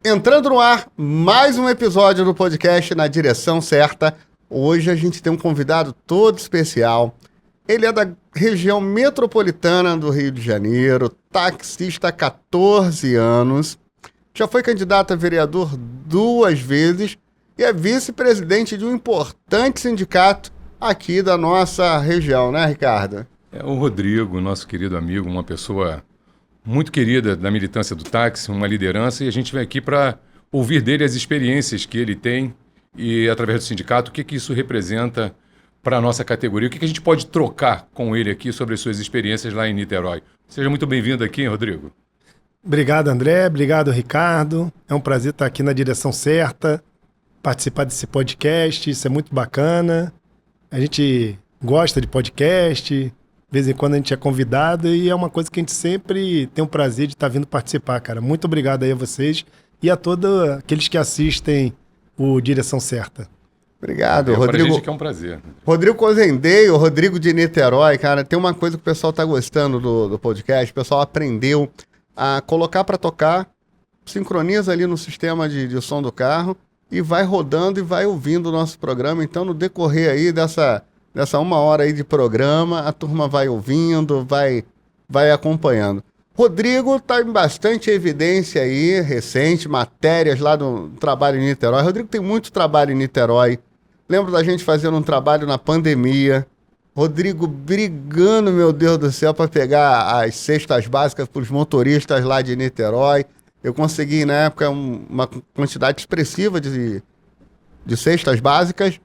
Entrando no ar, mais um episódio do podcast Na Direção Certa. Hoje a gente tem um convidado todo especial. Ele é da região metropolitana do Rio de Janeiro, taxista há 14 anos, já foi candidato a vereador 2 vezes e é vice-presidente de um importante sindicato aqui da nossa região, né, Ricardo? É o Rodrigo, nosso querido amigo, uma pessoa muito querida da militância do táxi, uma liderança, e a gente vem aqui para ouvir dele as experiências que ele tem e, através do sindicato, o que isso representa para a nossa categoria, o que a gente pode trocar com ele aqui sobre as suas experiências lá em Niterói. Seja muito bem-vindo aqui, hein, Rodrigo. Obrigado, André. Obrigado, Ricardo. É um prazer estar aqui na Direção Certa, participar desse podcast, isso é muito bacana. A gente gosta de podcast, de vez em quando a gente é convidado e é uma coisa que a gente sempre tem o prazer de estar vindo participar, cara. Muito obrigado aí a vocês e a todos aqueles que assistem o Direção Certa. Obrigado, Rodrigo. Rodrigo. Pra gente que é um prazer. Rodrigo Cozendeio, o Rodrigo de Niterói, cara, tem uma coisa que o pessoal tá gostando do podcast, o pessoal aprendeu a colocar para tocar, sincroniza ali no sistema de som do carro e vai rodando e vai ouvindo o nosso programa. Então, no decorrer aí dessa 1 hora aí de programa, a turma vai ouvindo, vai acompanhando. Rodrigo está em bastante evidência aí, recente, matérias lá do trabalho em Niterói. Rodrigo tem muito trabalho em Niterói. Lembro da gente fazendo um trabalho na pandemia. Rodrigo brigando, meu Deus do céu, para pegar as cestas básicas para os motoristas lá de Niterói. Eu consegui, na época, uma quantidade expressiva de cestas básicas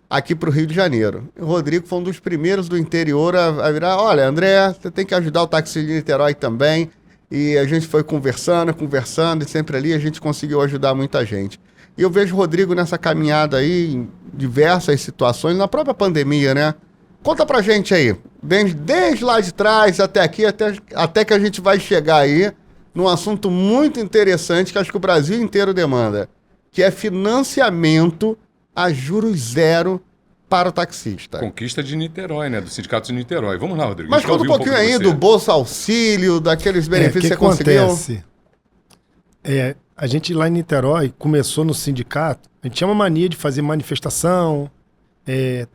aqui para o Rio de Janeiro. O Rodrigo foi um dos primeiros do interior a virar, olha, André, você tem que ajudar o táxi de Niterói também. E a gente foi conversando, e sempre ali a gente conseguiu ajudar muita gente. E eu vejo o Rodrigo nessa caminhada aí, em diversas situações, na própria pandemia, né? Conta pra gente aí, desde lá de trás até aqui, até que a gente vai chegar aí num assunto muito interessante que acho que o Brasil inteiro demanda, que é financiamento a juros zero para o taxista. Conquista de Niterói, né? Do Sindicato de Niterói. Vamos lá, Rodrigo. Mas conta um pouquinho aí do Bolsa Auxílio, daqueles benefícios que você conseguiu. Acontece? A gente lá em Niterói começou no sindicato, a gente tinha uma mania de fazer manifestação,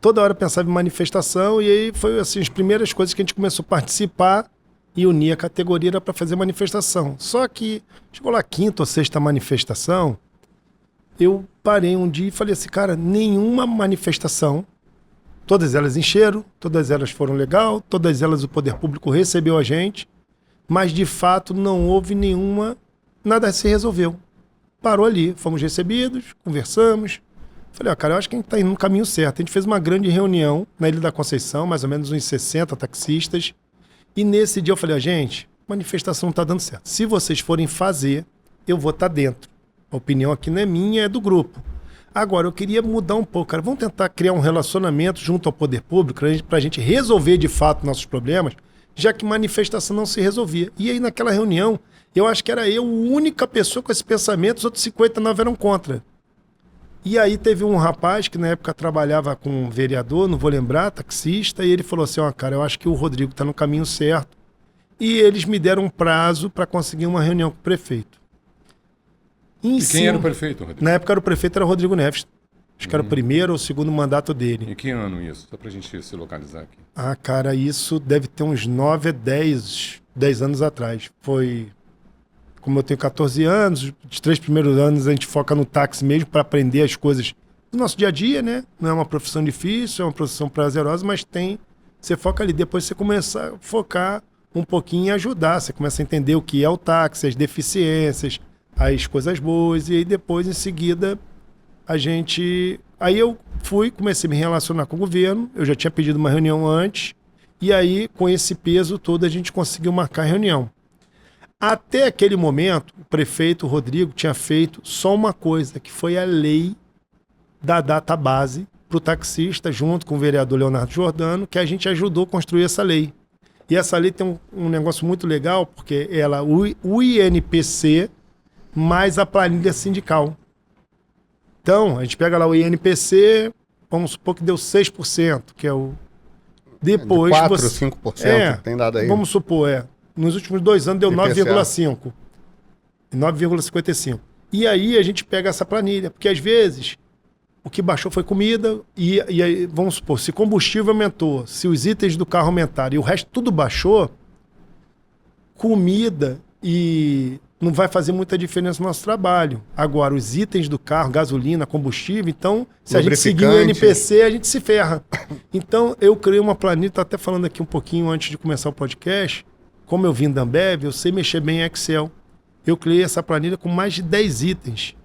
toda hora pensava em manifestação, e aí foi assim, as primeiras coisas que a gente começou a participar e unir a categoria para fazer manifestação. Só que chegou lá a 5ª ou 6ª manifestação, eu parei um dia e falei assim, cara, nenhuma manifestação, todas elas encheram, todas elas foram legal, todas elas o poder público recebeu a gente, mas de fato não houve nenhuma, nada se resolveu. Parou ali, fomos recebidos, conversamos. Falei, cara, eu acho que a gente está indo no caminho certo. A gente fez uma grande reunião na Ilha da Conceição, mais ou menos uns 60 taxistas, e nesse dia eu falei, gente, manifestação não está dando certo. Se vocês forem fazer, eu vou estar dentro. A opinião aqui não é minha, é do grupo. Agora, eu queria mudar um pouco, cara. Vamos tentar criar um relacionamento junto ao poder público para a gente resolver de fato nossos problemas, já que manifestação não se resolvia. E aí, naquela reunião, eu acho que era eu a única pessoa com esse pensamento, os outros 59 eram contra. E aí teve um rapaz que na época trabalhava com um vereador, não vou lembrar, taxista, e ele falou assim, cara, eu acho que o Rodrigo está no caminho certo. E eles me deram um prazo para conseguir uma reunião com o prefeito. E quem era o prefeito, Rodrigo? Na época o prefeito era Rodrigo Neves. Acho que era o primeiro ou segundo mandato dele. Em que ano isso? Só pra gente se localizar aqui. Cara, isso deve ter uns 9 a 10 anos atrás. Foi, como eu tenho 14 anos, os 3 primeiros anos a gente foca no táxi mesmo para aprender as coisas do nosso dia a dia, né? Não é uma profissão difícil, é uma profissão prazerosa, mas você foca ali. Depois você começa a focar um pouquinho em ajudar. Você começa a entender o que é o táxi, as deficiências, as coisas boas, e aí depois, em seguida, aí eu comecei a me relacionar com o governo, eu já tinha pedido uma reunião antes, e aí, com esse peso todo, a gente conseguiu marcar a reunião. Até aquele momento, o prefeito Rodrigo tinha feito só uma coisa, que foi a lei da data base para o taxista, junto com o vereador Leonardo Giordano, que a gente ajudou a construir essa lei. E essa lei tem um negócio muito legal, porque o INPC mais a planilha sindical. Então, a gente pega lá o INPC, vamos supor que deu 6%, que é o... Depois 4, 5%, tem dado aí. Vamos supor, nos últimos 2 anos deu 9,5%. 9,55%. E aí a gente pega essa planilha, porque às vezes o que baixou foi comida e aí, vamos supor, se combustível aumentou, se os itens do carro aumentaram e o resto tudo baixou, comida e não vai fazer muita diferença no nosso trabalho. Agora, os itens do carro, gasolina, combustível, então, se a gente seguir o NPC, a gente se ferra. Então, eu criei uma planilha, tô até falando aqui um pouquinho antes de começar o podcast, como eu vim da Ambev, eu sei mexer bem em Excel. Eu criei essa planilha com mais de 10 itens.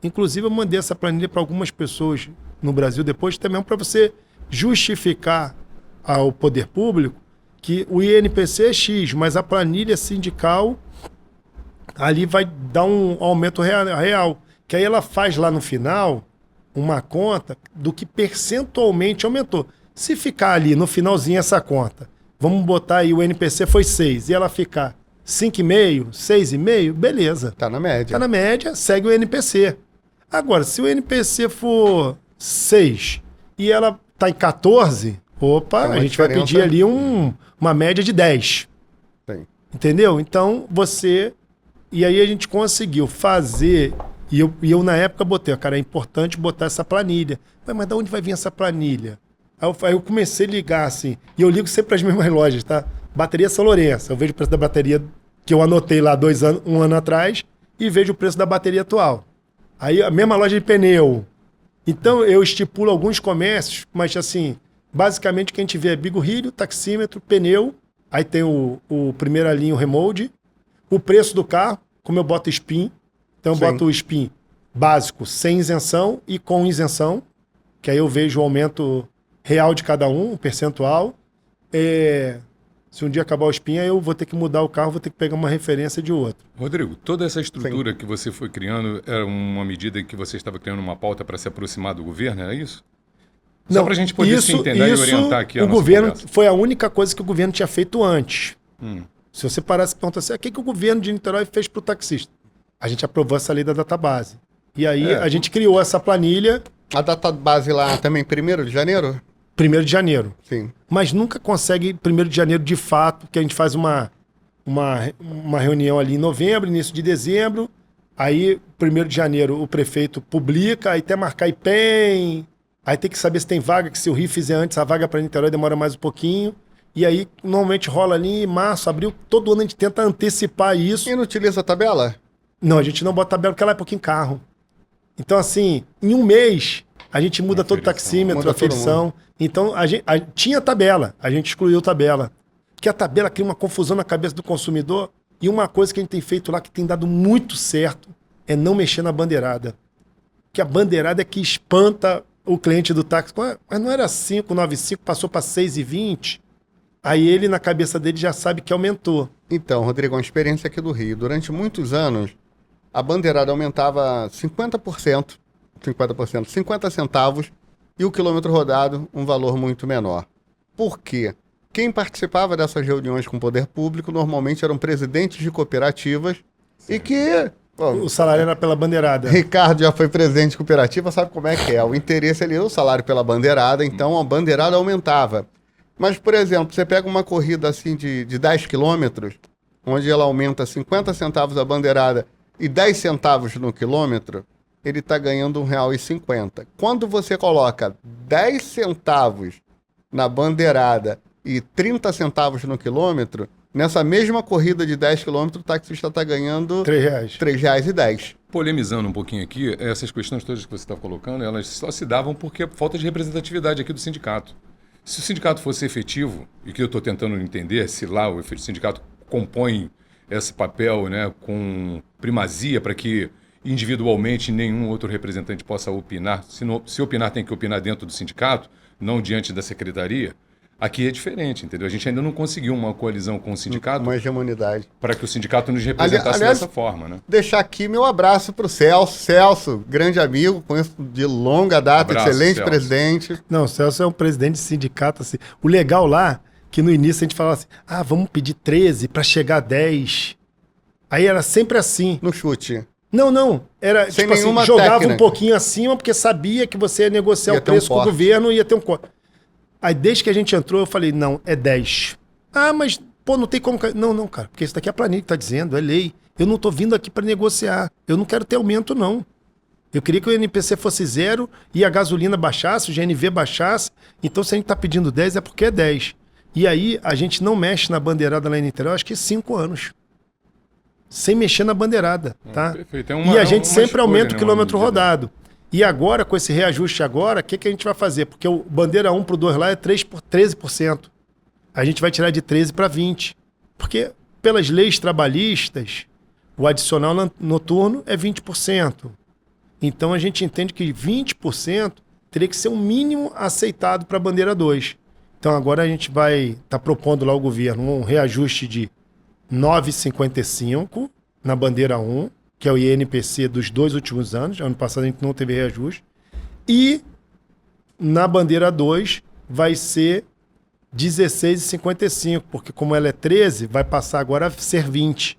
Inclusive, eu mandei essa planilha para algumas pessoas no Brasil depois, também para você justificar ao poder público que o INPC é X, mas a planilha sindical ali vai dar um aumento real. Que aí ela faz lá no final uma conta do que percentualmente aumentou. Se ficar ali no finalzinho essa conta, vamos botar aí o NPC foi 6 e ela ficar 5,5, 6,5, beleza. Tá na média. Tá na média, segue o NPC. Agora, se o NPC for 6 e ela tá em 14, opa, a gente vai pedir ali uma média de 10. Sim. Entendeu? Então, você... E aí a gente conseguiu fazer... E eu na época botei, cara, é importante botar essa planilha. Mas de onde vai vir essa planilha? Aí eu comecei a ligar assim. E eu ligo sempre para as mesmas lojas, tá? Bateria São Lourenço. Eu vejo o preço da bateria que eu anotei lá um ano atrás e vejo o preço da bateria atual. Aí a mesma loja de pneu. Então eu estipulo alguns comércios, mas assim, basicamente quem tiver é bigorrilho, taxímetro, pneu, aí tem o primeira linha, o remold, o preço do carro, como eu boto spin, então eu boto o spin básico sem isenção e com isenção, que aí eu vejo o aumento real de cada um, o percentual. Se um dia acabar o spin, aí eu vou ter que mudar o carro, vou ter que pegar uma referência de outro. Rodrigo, toda essa estrutura que você foi criando era uma medida que você estava criando uma pauta para se aproximar do governo, era isso? Só para a gente poder se entender e orientar aqui a nossa governo conversa. Foi a única coisa que o governo tinha feito antes. Se você parasse e perguntar assim, o que o governo de Niterói fez para o taxista? A gente aprovou essa lei da database. E aí a gente criou essa planilha. A database lá também, 1º de janeiro? 1º de janeiro. Sim. Mas nunca consegue 1º de janeiro de fato, porque a gente faz uma reunião ali em novembro, início de dezembro. Aí, 1º de janeiro, o prefeito publica, aí até marcar IPEM. Aí tem que saber se tem vaga, que se o Rio fizer antes, a vaga para Niterói demora mais um pouquinho. E aí, normalmente rola ali em março, abril, todo ano a gente tenta antecipar isso. E não utiliza a tabela? Não, a gente não bota tabela porque ela é pouquinho carro. Então, assim, em um mês, a gente muda todo o taxímetro, a aferição. Então, tinha tabela, a gente excluiu tabela. Porque a tabela cria uma confusão na cabeça do consumidor. E uma coisa que a gente tem feito lá, que tem dado muito certo, é não mexer na bandeirada. Porque a bandeirada é que espanta o cliente do táxi. Mas não era 5,95, passou para 6,20. Aí ele, na cabeça dele, já sabe que aumentou. Então, Rodrigo, uma experiência aqui do Rio. Durante muitos anos, a bandeirada aumentava 50%, 50 centavos, e o quilômetro rodado, um valor muito menor. Por quê? Quem participava dessas reuniões com o poder público normalmente eram presidentes de cooperativas e que... O salário era pela bandeirada. Ricardo já foi presidente de cooperativa, sabe como é que é. O interesse ali é o salário pela bandeirada, então a bandeirada aumentava. Mas, por exemplo, você pega uma corrida assim de 10 quilômetros, onde ela aumenta 50 centavos a bandeirada e 10 centavos no quilômetro, ele está ganhando R$1,50. Quando você coloca 10 centavos na bandeirada e 30 centavos no quilômetro, nessa mesma corrida de 10 quilômetros, o taxista está ganhando R$3. R$3,10. Polemizando um pouquinho aqui, essas questões todas que você está colocando, elas só se davam porque é falta de representatividade aqui do sindicato. Se o sindicato fosse efetivo, e que eu estou tentando entender se lá o sindicato compõe esse papel, né, com primazia para que individualmente nenhum outro representante possa opinar, se opinar tem que opinar dentro do sindicato, não diante da secretaria, aqui é diferente, entendeu? A gente ainda não conseguiu uma coalizão com o sindicato. Uma hegemonidade. Para que o sindicato nos representasse dessa forma, né? Deixar aqui meu abraço para o Celso. Celso, grande amigo, conheço de longa data, abraço, excelente Celso. Presidente. Não, o Celso é um presidente de sindicato, assim. O legal lá, que no início a gente falava assim, vamos pedir 13 para chegar a 10. Aí era sempre assim. No chute. Não. Era sem tipo nenhuma assim, jogava técnica. Um pouquinho acima, porque sabia que você ia negociar o preço com o governo e ia ter um corte. Aí desde que a gente entrou, eu falei, não, é 10. Mas, pô, não tem como... Não, cara, porque isso daqui é a planilha que tá dizendo, é lei. Eu não estou vindo aqui para negociar. Eu não quero ter aumento, não. Eu queria que o INPC fosse 0 e a gasolina baixasse, o GNV baixasse. Então, se a gente está pedindo 10, é porque é 10. E aí, a gente não mexe na bandeirada lá em Niterói, acho que 5 anos. Sem mexer na bandeirada, tá? Perfeito. E a gente sempre aumenta o quilômetro medida. rodado. E agora, com esse reajuste agora, o que a gente vai fazer? Porque o bandeira 1 pro 2 lá é 13%. A gente vai tirar de 13 para 20%. Porque, pelas leis trabalhistas, o adicional noturno é 20%. Então, a gente entende que 20% teria que ser um mínimo aceitado para a bandeira 2. Então, agora a gente vai estar propondo lá ao governo um reajuste de 9,55 na bandeira 1, que é o INPC dos 2 últimos anos. Ano passado a gente não teve reajuste. E na bandeira 2 vai ser 16,55, porque como ela é 13, vai passar agora a ser 20.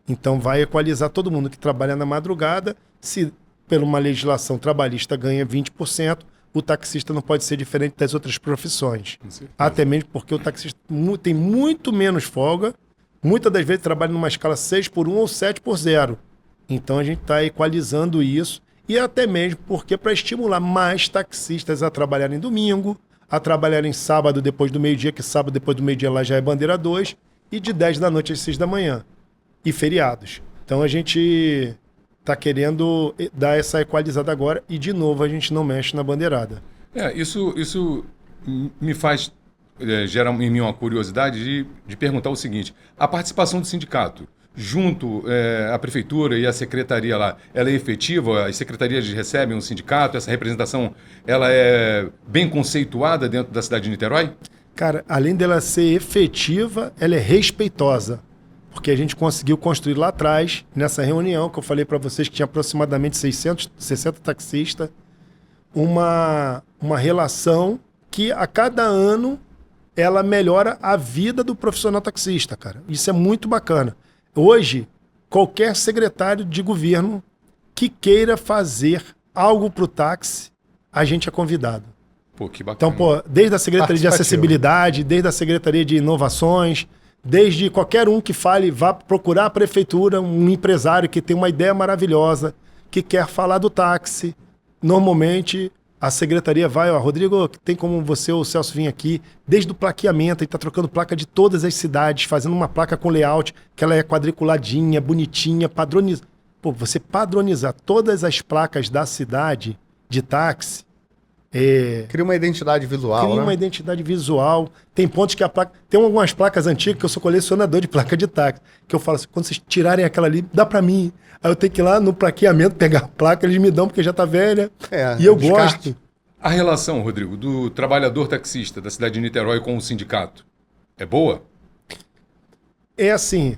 Então vai equalizar todo mundo que trabalha na madrugada. Se por uma legislação trabalhista ganha 20%, o taxista não pode ser diferente das outras profissões. Até mesmo porque o taxista tem muito menos folga. Muitas das vezes trabalha numa escala 6/1 ou 7/0. Então a gente está equalizando isso. E até mesmo porque para estimular mais taxistas a trabalharem domingo, a trabalharem sábado depois do meio-dia, que sábado depois do meio-dia lá já é bandeira 2, e de 10 da noite às 6 da manhã. E feriados. Então a gente está querendo dar essa equalizada agora e de novo a gente não mexe na bandeirada. Isso me faz gera em mim uma curiosidade de perguntar o seguinte: a participação do sindicato junto à prefeitura e à secretaria lá, ela é efetiva? As secretarias recebem o sindicato? Essa representação ela é bem conceituada dentro da cidade de Niterói? Cara, além dela ser efetiva, ela é respeitosa. Porque a gente conseguiu construir lá atrás, nessa reunião que eu falei para vocês que tinha aproximadamente 60 taxistas, uma relação que a cada ano ela melhora a vida do profissional taxista, cara. Isso é muito bacana. Hoje, qualquer secretário de governo que queira fazer algo para o táxi, a gente é convidado. Pô, que bacana. Então, desde a Secretaria de Acessibilidade, desde a Secretaria de Inovações, desde qualquer um que fale, vá procurar a prefeitura, um empresário que tem uma ideia maravilhosa, que quer falar do táxi. Normalmente, a secretaria vai, Rodrigo, tem como você ou o Celso vir aqui, desde o plaqueamento, ele está trocando placa de todas as cidades, fazendo uma placa com layout, que ela é quadriculadinha, bonitinha, padronizada. Pô, você padronizar todas as placas da cidade de táxi, Cria uma identidade visual, cria uma identidade visual. Tem pontos que a placa... Tem algumas placas antigas que eu sou colecionador de placa de táxi. Que eu falo assim, quando vocês tirarem aquela ali, dá pra mim. Aí eu tenho que ir lá no plaqueamento, pegar a placa, eles me dão porque já tá velha. E eu gosto. A relação, Rodrigo, do trabalhador taxista da cidade de Niterói com o sindicato é boa? É assim...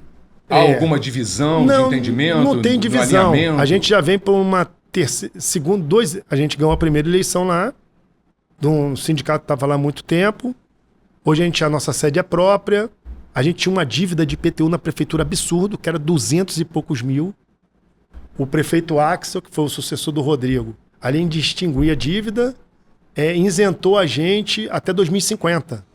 Há alguma divisão de entendimento? Não tem divisão. A gente já vem por uma terceira... A gente ganhou a primeira eleição lá. Um sindicato que estava lá há muito tempo. Hoje a nossa sede é própria. A gente tinha uma dívida de IPTU na prefeitura absurdo, que era 200 e poucos mil. O prefeito Axel, que foi o sucessor do Rodrigo, além de extinguir a dívida, isentou a gente até 2050.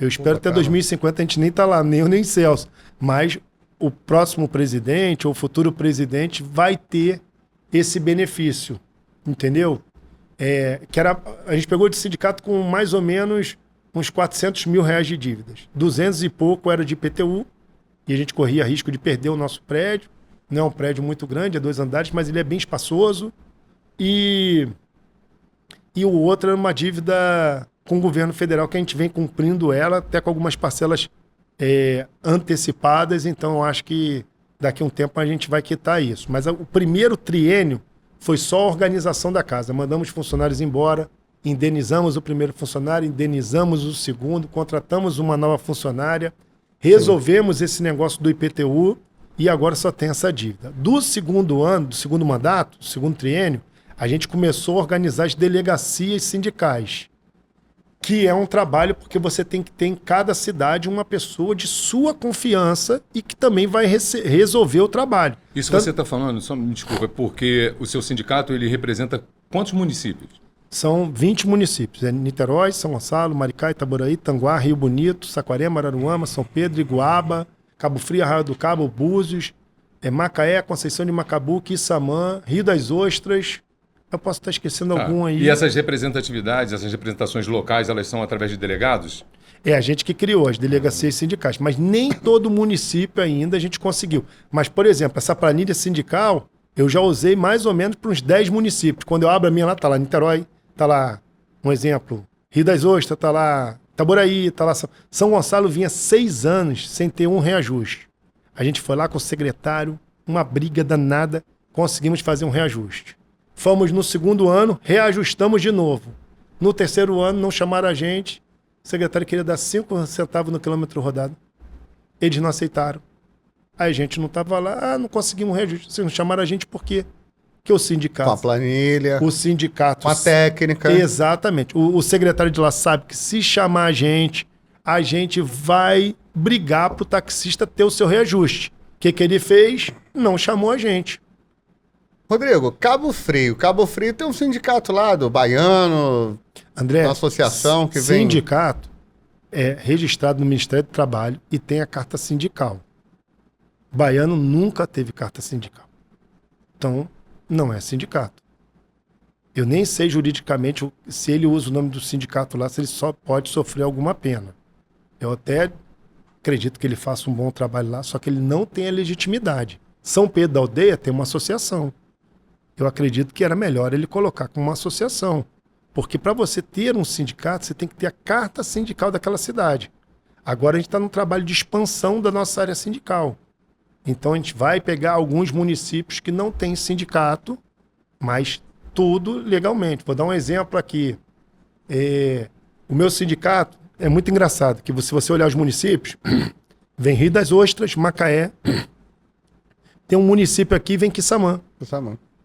Eu espero que até 2050 a gente nem está lá, nem eu nem Celso. Mas o próximo presidente ou o futuro presidente vai ter esse benefício. Entendeu? A gente pegou de sindicato com mais ou menos uns 400 mil reais de dívidas. 200 e pouco era de IPTU, e a gente corria risco de perder o nosso prédio. Não é um prédio muito grande, é 2 andares, mas ele é bem espaçoso. E o outro era uma dívida com o governo federal, que a gente vem cumprindo ela, até com algumas parcelas antecipadas. Então eu acho que daqui a um tempo a gente vai quitar isso. Mas o primeiro triênio foi só a organização da casa. Mandamos funcionários embora, indenizamos o primeiro funcionário, indenizamos o segundo, contratamos uma nova funcionária, resolvemos esse negócio do IPTU e agora só tem essa dívida. Do segundo ano, do segundo mandato, do segundo triênio, a gente começou a organizar as delegacias sindicais, que é um trabalho porque você tem que ter em cada cidade uma pessoa de sua confiança e que também vai resolver o trabalho. Isso você está falando, só me desculpa, é porque o seu sindicato ele representa quantos municípios? São 20 municípios. Niterói, São Gonçalo, Maricá, Itaboraí, Tanguá, Rio Bonito, Saquarema, Araruama, São Pedro, Iguaba, Cabo Frio, Arraial do Cabo, Búzios, Macaé, Conceição de Macabu, Quissamã, Rio das Ostras. Eu posso estar esquecendo algum aí. E essas representatividades, essas representações locais, elas são através de delegados? É a gente que criou as delegacias sindicais, mas nem todo município ainda a gente conseguiu. Mas, por exemplo, essa planilha sindical eu já usei mais ou menos para uns 10 municípios. Quando eu abro a minha lá, tá lá Niterói, tá lá, um exemplo, Rio das Ostras, tá lá Itaboraí, tá lá São Gonçalo vinha 6 anos sem ter um reajuste. A gente foi lá com o secretário, uma briga danada, conseguimos fazer um reajuste. Fomos no segundo ano, reajustamos de novo. No terceiro ano, não chamaram a gente. O secretário queria dar 5 centavos no quilômetro rodado. Eles não aceitaram. Aí a gente não estava lá, não conseguimos reajuste. Vocês não chamaram a gente por quê? Porque o sindicato... Com a planilha, O sindicato... com a técnica. Exatamente. O secretário de lá sabe que se chamar a gente vai brigar para o taxista ter o seu reajuste. O que ele fez? Não chamou a gente. Rodrigo, Cabo Frio. Cabo Frio tem um sindicato lá do Baiano, André, uma associação que vem... Sindicato é registrado no Ministério do Trabalho e tem a carta sindical. Baiano nunca teve carta sindical. Então, não é sindicato. Eu nem sei juridicamente se ele usa o nome do sindicato lá, se ele só pode sofrer alguma pena. Eu até acredito que ele faça um bom trabalho lá, só que ele não tem a legitimidade. São Pedro da Aldeia tem uma associação. Eu acredito que era melhor ele colocar como uma associação. Porque para você ter um sindicato, você tem que ter a carta sindical daquela cidade. Agora a gente está no trabalho de expansão da nossa área sindical. Então a gente vai pegar alguns municípios que não têm sindicato, mas tudo legalmente. Vou dar um exemplo aqui. O meu sindicato é muito engraçado, que se você olhar os municípios, vem Rio das Ostras, Macaé, tem um município aqui, vem Quissamã.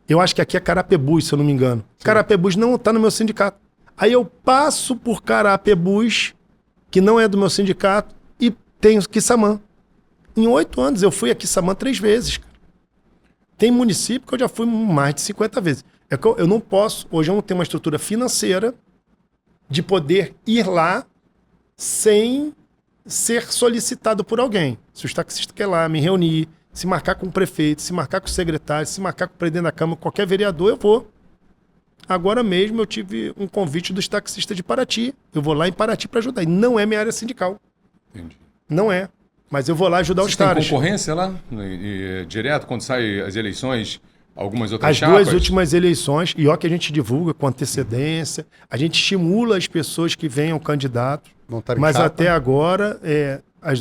Eu acho que aqui é Carapebus, se eu não me engano. Sim. Carapebus não está no meu sindicato. Aí eu passo por Carapebus, que não é do meu sindicato, e tenho Quissamã. Em 8 anos eu fui a Quissamã 3 vezes. Cara. Tem município que eu já fui mais de 50 vezes. É que eu não posso, hoje eu não tenho uma estrutura financeira de poder ir lá sem ser solicitado por alguém. Se o taxista quer lá me reunir, se marcar com o prefeito, se marcar com o secretário, se marcar com o presidente da Câmara, qualquer vereador, eu vou. Agora mesmo eu tive um convite dos taxistas de Paraty. Eu vou lá em Paraty para ajudar. E não é minha área sindical. Entendi. Não é. Mas eu vou lá ajudar os caras. Tem concorrência lá? Direto, quando saem as eleições, algumas outras As chapas? 2 últimas eleições, e ó que a gente divulga com antecedência, a gente estimula as pessoas que venham candidatos. Mas chapa. Até agora... As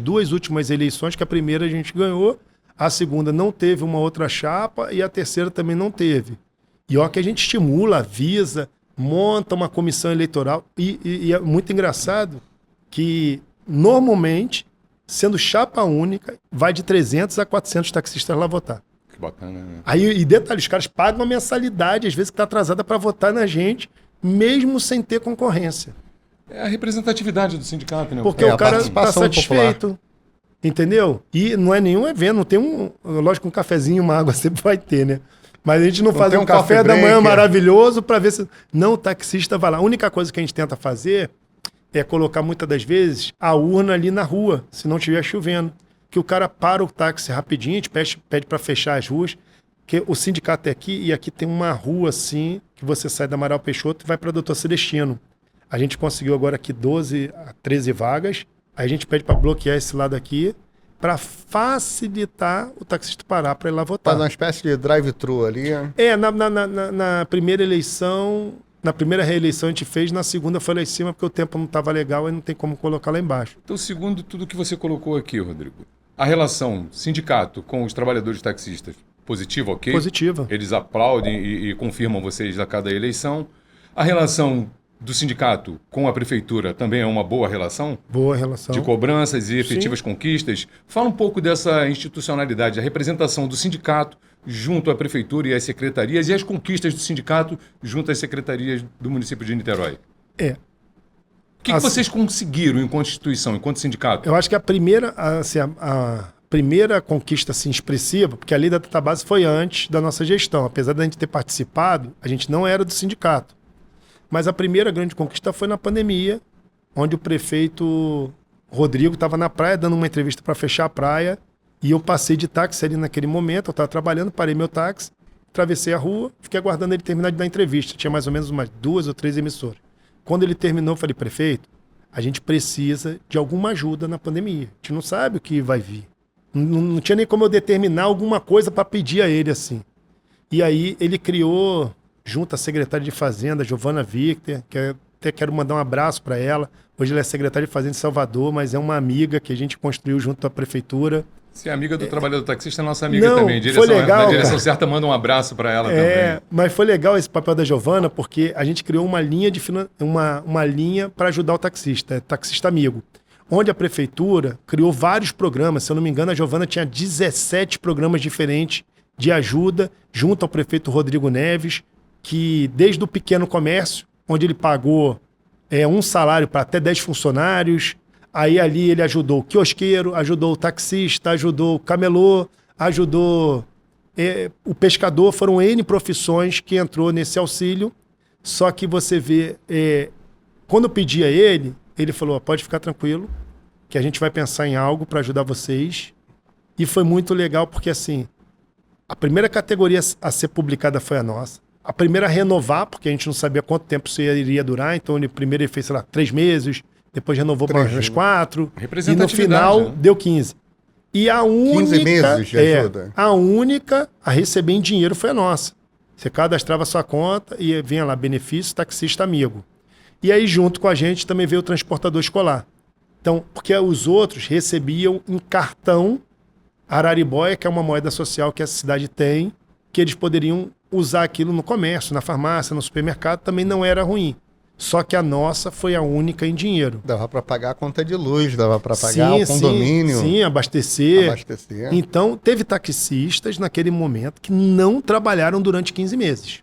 2 últimas eleições, que a primeira a gente ganhou, a segunda não teve uma outra chapa e a terceira também não teve. E ó que a gente estimula, avisa, monta uma comissão eleitoral. E é muito engraçado que, normalmente, sendo chapa única, vai de 300 a 400 taxistas lá votar. Que bacana, né? Aí, e detalhe, os caras pagam uma mensalidade, às vezes que está atrasada para votar na gente, mesmo sem ter concorrência. É a representatividade do sindicato, né? Porque o cara está satisfeito, popular. Entendeu? E não é nenhum evento, não tem lógico, um cafezinho, uma água sempre vai ter, né? Mas a gente não faz um café da manhã maravilhoso para ver se... Não, o taxista vai lá. A única coisa que a gente tenta fazer é colocar, muitas das vezes, a urna ali na rua, se não estiver chovendo. Que o cara para o táxi rapidinho, a gente pede para fechar as ruas, que o sindicato é aqui, e aqui tem uma rua assim, que você sai da Amaral Peixoto e vai para Doutor Celestino. A gente conseguiu agora aqui 12 a 13 vagas. Aí a gente pede para bloquear esse lado aqui para facilitar o taxista parar para ir lá votar. Faz uma espécie de drive-thru ali. Na primeira eleição, na primeira reeleição a gente fez, na segunda foi lá em cima porque o tempo não estava legal e não tem como colocar lá embaixo. Então, segundo tudo que você colocou aqui, Rodrigo, a relação sindicato com os trabalhadores taxistas, positiva, ok? Positiva. Eles aplaudem e confirmam vocês a cada eleição. A relação do sindicato com a prefeitura também é uma boa relação? Boa relação. De cobranças e efetivas conquistas? Fala um pouco dessa institucionalidade, a representação do sindicato junto à prefeitura e às secretarias e as conquistas do sindicato junto às secretarias do município de Niterói. O que vocês conseguiram enquanto instituição, enquanto sindicato? Eu acho que a primeira, a primeira conquista assim, expressiva, porque a lei da database foi antes da nossa gestão. Apesar da gente ter participado, a gente não era do sindicato. Mas a primeira grande conquista foi na pandemia, onde o prefeito Rodrigo estava na praia dando uma entrevista para fechar a praia E eu passei de táxi ali naquele momento, eu estava trabalhando, parei meu táxi, atravessei a rua, fiquei aguardando ele terminar de dar entrevista. Tinha mais ou menos umas 2 ou 3 emissoras. Quando ele terminou, eu falei, prefeito, a gente precisa de alguma ajuda na pandemia. A gente não sabe o que vai vir. Não tinha nem como eu determinar alguma coisa para pedir a ele assim. E aí ele criou, junto à secretária de Fazenda, Giovana Victor, que até quero mandar um abraço para ela. Hoje ela é secretária de Fazenda em Salvador, mas é uma amiga que a gente construiu junto à prefeitura. Se é amiga do trabalhador taxista, é nossa amiga Não, também. foi legal, na direção cara. certa, manda um abraço para ela também. Mas foi legal esse papel da Giovana, porque a gente criou uma linha uma linha para ajudar o taxista, taxista amigo. Onde a prefeitura criou vários programas. Se eu não me engano, a Giovana tinha 17 programas diferentes de ajuda, junto ao prefeito Rodrigo Neves, que desde o pequeno comércio, onde ele pagou um salário para até 10 funcionários. Aí ali ele ajudou o quiosqueiro, ajudou o taxista, ajudou o camelô, ajudou o pescador. Foram N profissões que entrou nesse auxílio. Só que você vê, quando eu pedi a ele, ele falou, pode ficar tranquilo, que a gente vai pensar em algo para ajudar vocês. E foi muito legal porque assim, a primeira categoria a ser publicada foi a nossa. A primeira a renovar, porque a gente não sabia quanto tempo isso iria durar. Então primeiro ele fez, sei lá, 3 meses. Depois renovou para umas 4. E no final, né? Deu 15. E a única... 15 meses de ajuda. A única a receber em dinheiro foi a nossa. Você cadastrava sua conta e vinha lá, benefício taxista amigo. E aí, junto com a gente, também veio o transportador escolar. Então, porque os outros recebiam em cartão Araribóia, que é uma moeda social que a cidade tem, que eles poderiam usar aquilo no comércio, na farmácia, no supermercado, também não era ruim. Só que a nossa foi a única em dinheiro. Dava para pagar a conta de luz, dava para pagar o condomínio. Sim, abastecer. Então, teve taxistas naquele momento que não trabalharam durante 15 meses.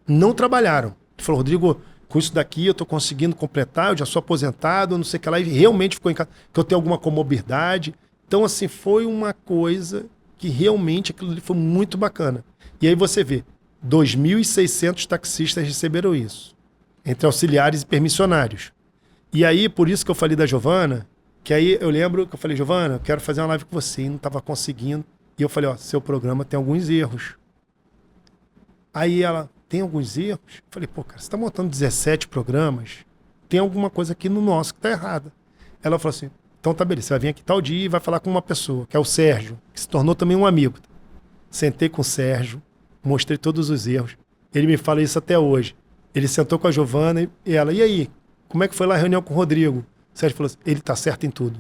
Não trabalharam. Ele falou, Rodrigo, com isso daqui eu estou conseguindo completar, eu já sou aposentado, não sei o que lá, e realmente ficou em casa, que eu tenho alguma comorbidade. Então, assim, foi uma coisa que realmente aquilo ali foi muito bacana. E aí você vê, 2.600 taxistas receberam isso. Entre auxiliares e permissionários. E aí, por isso que eu falei da Giovana, que aí eu lembro que eu falei, Giovana, eu quero fazer uma live com você, e não estava conseguindo. E eu falei, seu programa tem alguns erros. Aí ela, tem alguns erros? Eu falei, cara, você está montando 17 programas, tem alguma coisa aqui no nosso que está errada. Ela falou assim, então tá beleza, você vai vir aqui tal dia e vai falar com uma pessoa, que é o Sérgio, que se tornou também um amigo. Sentei com o Sérgio, mostrei todos os erros. Ele me fala isso até hoje. Ele sentou com a Giovana e ela, e aí, como é que foi lá a reunião com o Rodrigo? O Sérgio falou assim, ele tá certo em tudo.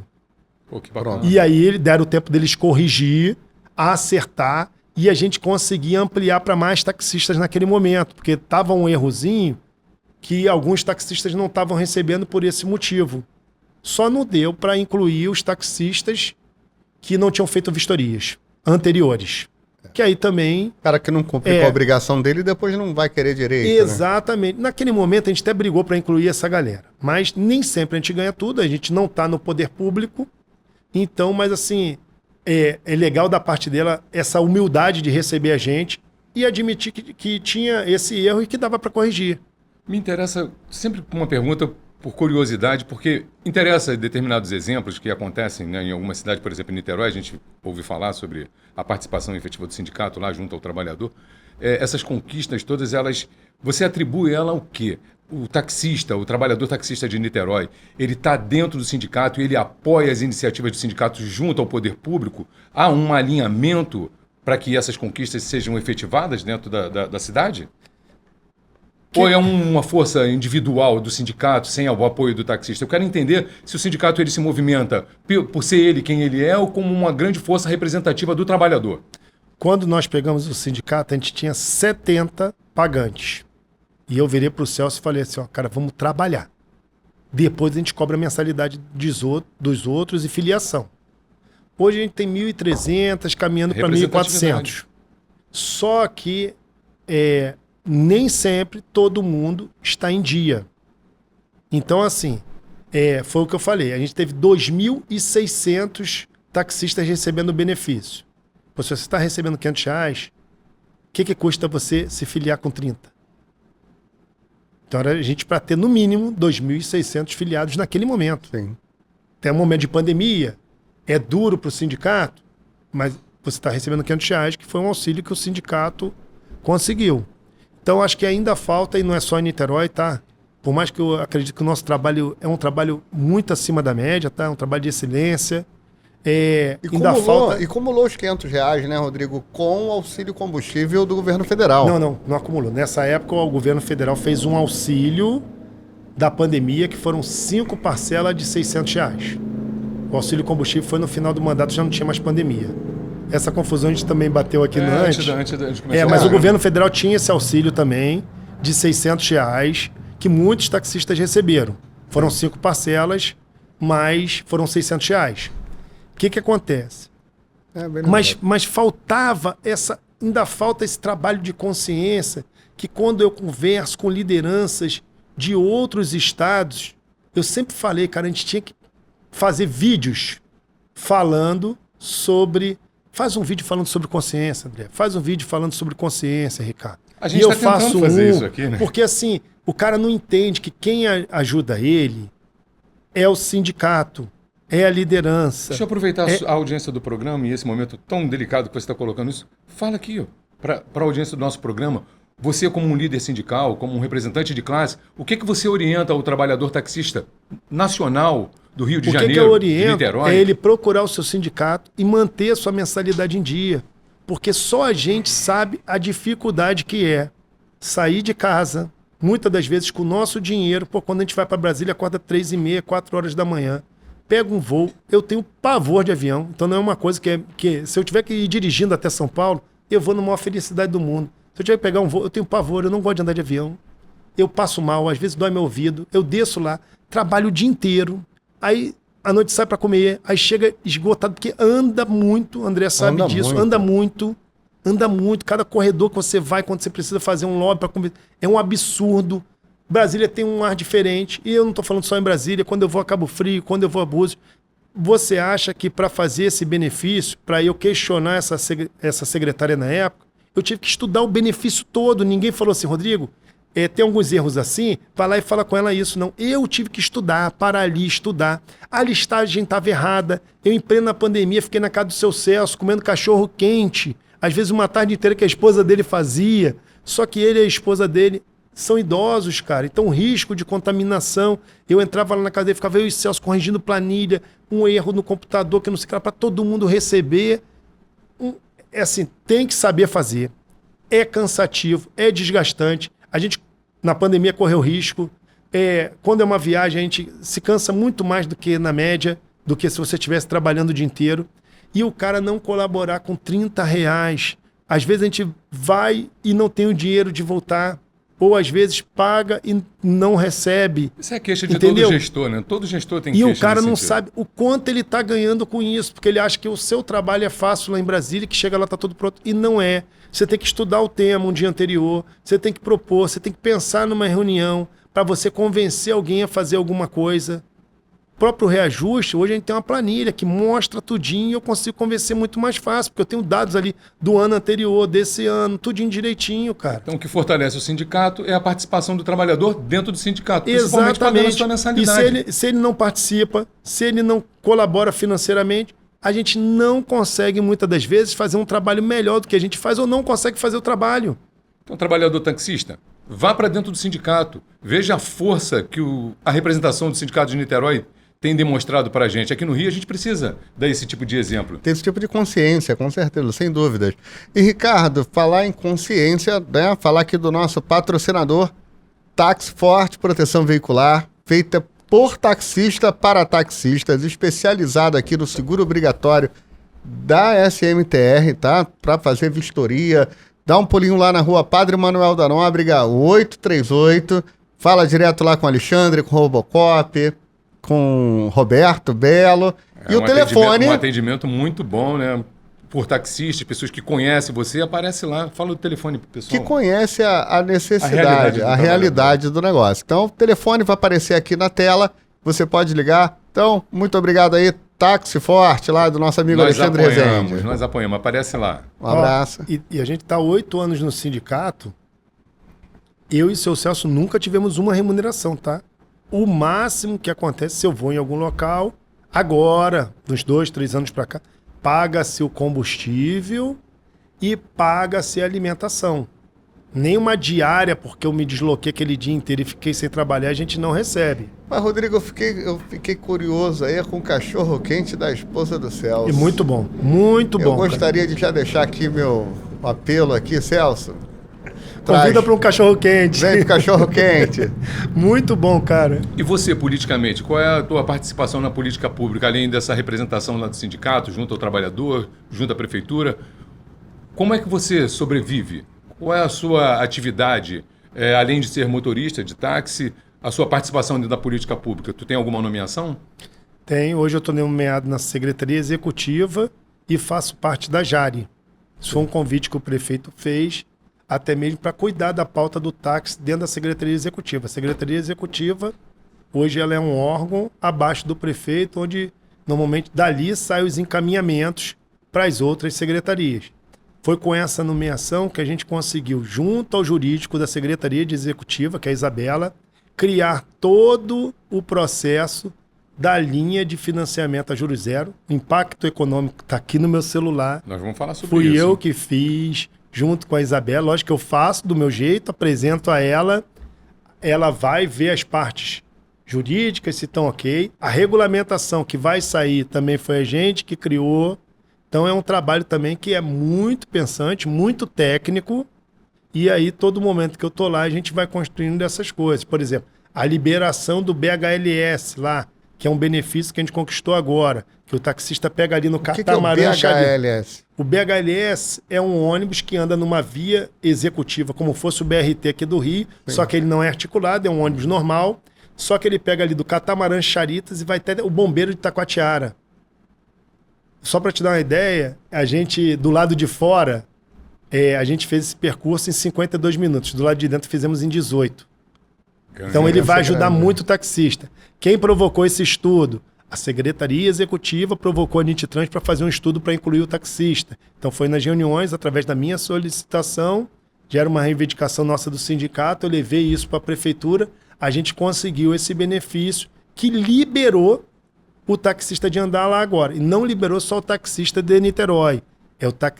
Pô, que bacana. E aí eles deram o tempo deles corrigir, acertar, e a gente conseguia ampliar para mais taxistas naquele momento, porque tava um errozinho que alguns taxistas não estavam recebendo por esse motivo. Só não deu para incluir os taxistas que não tinham feito vistorias anteriores. Que aí também... O cara que não cumpriu a obrigação dele depois não vai querer direito. Exatamente. Né? Naquele momento a gente até brigou para incluir essa galera. Mas nem sempre a gente ganha tudo, a gente não está no poder público. Então, mas assim, é legal da parte dela essa humildade de receber a gente e admitir que tinha esse erro e que dava para corrigir. Me interessa sempre uma pergunta por curiosidade, porque interessa determinados exemplos que acontecem, né, em alguma cidade, por exemplo, em Niterói, a gente ouve falar sobre a participação efetiva do sindicato lá junto ao trabalhador. Essas conquistas todas, você atribui ela ao quê? O taxista, o trabalhador taxista de Niterói, ele está dentro do sindicato e ele apoia as iniciativas do sindicato junto ao poder público? Há um alinhamento para que essas conquistas sejam efetivadas dentro da cidade? Ou é uma força individual do sindicato sem o apoio do taxista? Eu quero entender se o sindicato ele se movimenta por ser ele quem ele é ou como uma grande força representativa do trabalhador. Quando nós pegamos o sindicato, a gente tinha 70 pagantes. E eu virei para o Celso e falei assim, cara, vamos trabalhar. Depois a gente cobra a mensalidade dos outros e filiação. Hoje a gente tem 1.300, caminhando para 1.400. Só que... nem sempre todo mundo está em dia. Então, assim, foi o que eu falei. A gente teve 2.600 taxistas recebendo benefício. Pô, se você está recebendo R$500, o que custa você se filiar com 30? Então, era a gente para ter, no mínimo, 2.600 filiados naquele momento. Sim. Tem um momento de pandemia, é duro para o sindicato, mas você está recebendo R$500, que foi um auxílio que o sindicato conseguiu. Então, acho que ainda falta, e não é só em Niterói, tá? Por mais que eu acredite que o nosso trabalho é um trabalho muito acima da média, tá? Um trabalho de excelência. E cumulou os R$500, né, Rodrigo, com o auxílio combustível do governo federal. Não acumulou. Nessa época, o governo federal fez um auxílio da pandemia, que foram 5 parcelas de R$600. O auxílio combustível foi no final do mandato, já não tinha mais pandemia. Essa confusão a gente também bateu aqui antes de começar. Mas o governo federal tinha esse auxílio também de R$600, que muitos taxistas receberam. Foram 5 parcelas, mas foram R$600. O que acontece? Mas faltava ainda falta esse trabalho de consciência, que quando eu converso com lideranças de outros estados, eu sempre falei, cara, a gente tinha que fazer vídeos falando sobre... Faz um vídeo falando sobre consciência, André. Faz um vídeo falando sobre consciência, Ricardo. A gente está tentando fazer isso aqui, né? Porque assim, o cara não entende que quem ajuda ele é o sindicato, é a liderança. Deixa eu aproveitar a audiência do programa e esse momento tão delicado que você está colocando isso. Fala aqui, para a audiência do nosso programa. Você, como um líder sindical, como um representante de classe, o que você orienta ao trabalhador taxista nacional do Rio de Janeiro, que eu oriento de Niterói? É ele procurar o seu sindicato e manter a sua mensalidade em dia. Porque só a gente sabe a dificuldade que é sair de casa, muitas das vezes com o nosso dinheiro. Quando a gente vai para Brasília, acorda 3h30, 4 horas da manhã. Pega um voo, eu tenho pavor de avião, então não é uma coisa que se eu tiver que ir dirigindo até São Paulo, eu vou na maior felicidade do mundo. Se eu tiver que pegar um voo, eu tenho pavor, eu não gosto de andar de avião, eu passo mal, às vezes dói meu ouvido, eu desço lá, trabalho o dia inteiro, aí à noite sai para comer, aí chega esgotado, porque anda muito, André sabe disso, anda muito, cada corredor que você vai, quando você precisa fazer um lobby para comer, é um absurdo. Brasília tem um ar diferente, e eu não estou falando só em Brasília, quando eu vou a Cabo Frio, quando eu vou a Búzios. Você acha que para fazer esse benefício, para eu questionar essa secretária na época, eu tive que estudar o benefício todo? Ninguém falou assim, Rodrigo, tem alguns erros assim, vai lá e fala com ela isso. Não, eu tive que estudar, parar ali, estudar. A listagem estava errada, eu em plena pandemia fiquei na casa do seu Celso, comendo cachorro quente, às vezes uma tarde inteira que a esposa dele fazia, só que ele e a esposa dele são idosos, cara. Então, o risco de contaminação. Eu entrava lá na casa dele, ficava eu e o Celso corrigindo planilha, um erro no computador que não sei o que, para todo mundo receber. É assim, tem que saber fazer. É cansativo, é desgastante. A gente, na pandemia, correu risco. Quando é uma viagem, a gente se cansa muito mais do que na média, do que se você estivesse trabalhando o dia inteiro. E o cara não colaborar com R$30. Às vezes a gente vai e não tem o dinheiro de voltar. Ou às vezes paga e não recebe. Isso é queixa de todo gestor, né? Todo gestor tem queixa. E o cara não sabe o quanto ele está ganhando com isso, porque ele acha que o seu trabalho é fácil lá em Brasília, que chega lá, está tudo pronto. E não é. Você tem que estudar o tema um dia anterior, você tem que propor, você tem que pensar numa reunião para você convencer alguém a fazer alguma coisa. O próprio reajuste, hoje a gente tem uma planilha que mostra tudinho e eu consigo convencer muito mais fácil, porque eu tenho dados ali do ano anterior, desse ano, tudinho direitinho, cara. Então o que fortalece o sindicato é a participação do trabalhador dentro do sindicato, principalmente pagando a sua mensalidade. E se ele não participa, se ele não colabora financeiramente, a gente não consegue muitas das vezes fazer um trabalho melhor do que a gente faz ou não consegue fazer o trabalho. Então, trabalhador taxista, vá para dentro do sindicato, veja a força que a representação do sindicato de Niterói tem demonstrado para a gente. Aqui no Rio, a gente precisa dar esse tipo de exemplo. Tem esse tipo de consciência, com certeza, sem dúvidas. E, Ricardo, falar em consciência, né? Falar aqui do nosso patrocinador, Táxi Forte Proteção Veicular, feita por taxista para taxistas, especializada aqui no seguro obrigatório da SMTR, tá? Para fazer vistoria. Dá um pulinho lá na rua Padre Manuel da Nóbrega, 838. Fala direto lá com o Alexandre, com o Robocop, com Roberto Belo. E o telefone... Um atendimento muito bom, né? Por taxistas, pessoas que conhecem você, aparece lá, fala o telefone pro pessoal. Que conhece a necessidade, a realidade do negócio. Então, o telefone vai aparecer aqui na tela, você pode ligar. Então, muito obrigado aí, Táxi Forte, lá do nosso amigo Alexandre Rezende. Nós apoiamos, aparece lá. Um abraço. E a gente está 8 anos no sindicato, eu e seu Celso nunca tivemos uma remuneração, tá? O máximo que acontece, se eu vou em algum local, agora, dos 2, 3 anos para cá, paga-se o combustível e paga-se a alimentação. Nem uma diária, porque eu me desloquei aquele dia inteiro e fiquei sem trabalhar, a gente não recebe. Mas, Rodrigo, eu fiquei curioso aí com o cachorro quente da esposa do Celso. E muito bom, muito bom. Eu gostaria de já deixar aqui meu apelo aqui, Celso. Convida para um cachorro quente. Vem pro cachorro quente. Muito bom, cara. E você, politicamente, qual é a tua participação na política pública, além dessa representação lá do sindicato, junto ao trabalhador, junto à prefeitura? Como é que você sobrevive? Qual é a sua atividade, além de ser motorista de táxi, a sua participação dentro da política pública? Tu tem alguma nomeação? Tem. Hoje eu estou nomeado na Secretaria Executiva e faço parte da JARE. Isso foi um convite que o prefeito fez, até mesmo para cuidar da pauta do táxi dentro da Secretaria Executiva. A Secretaria Executiva, hoje ela é um órgão abaixo do prefeito, onde normalmente dali saem os encaminhamentos para as outras secretarias. Foi com essa nomeação que a gente conseguiu, junto ao jurídico da Secretaria de Executiva, que é a Isabela, criar todo o processo da linha de financiamento a juros zero. O impacto econômico está aqui no meu celular. Nós vamos falar sobre Fui isso. eu que fiz, junto com a Isabela. Lógico que eu faço do meu jeito, apresento a ela. Ela vai ver as partes jurídicas, se estão ok. A regulamentação que vai sair também foi a gente que criou. Então é um trabalho também que é muito pensante, muito técnico, e aí todo momento que eu estou lá a gente vai construindo essas coisas. Por exemplo, a liberação do BHLS lá, que é um benefício que a gente conquistou agora, que o taxista pega ali no catamarã. O que é o BHLS? O BHLS é um ônibus que anda numa via executiva, como fosse o BRT aqui do Rio, só que ele não é articulado, é um ônibus normal, só que ele pega ali do catamarã Charitas e vai até o bombeiro de Taquatiara. Só para te dar uma ideia, a gente, do lado de fora, a gente fez esse percurso em 52 minutos. Do lado de dentro fizemos em 18. Então ele vai ajudar muito o taxista. Quem provocou esse estudo? A Secretaria Executiva provocou a Nititrans para fazer um estudo para incluir o taxista. Então foi nas reuniões, através da minha solicitação, já era uma reivindicação nossa do sindicato, eu levei isso para a prefeitura, a gente conseguiu esse benefício que liberou o taxista de andar lá agora. E não liberou só o taxista de Niterói.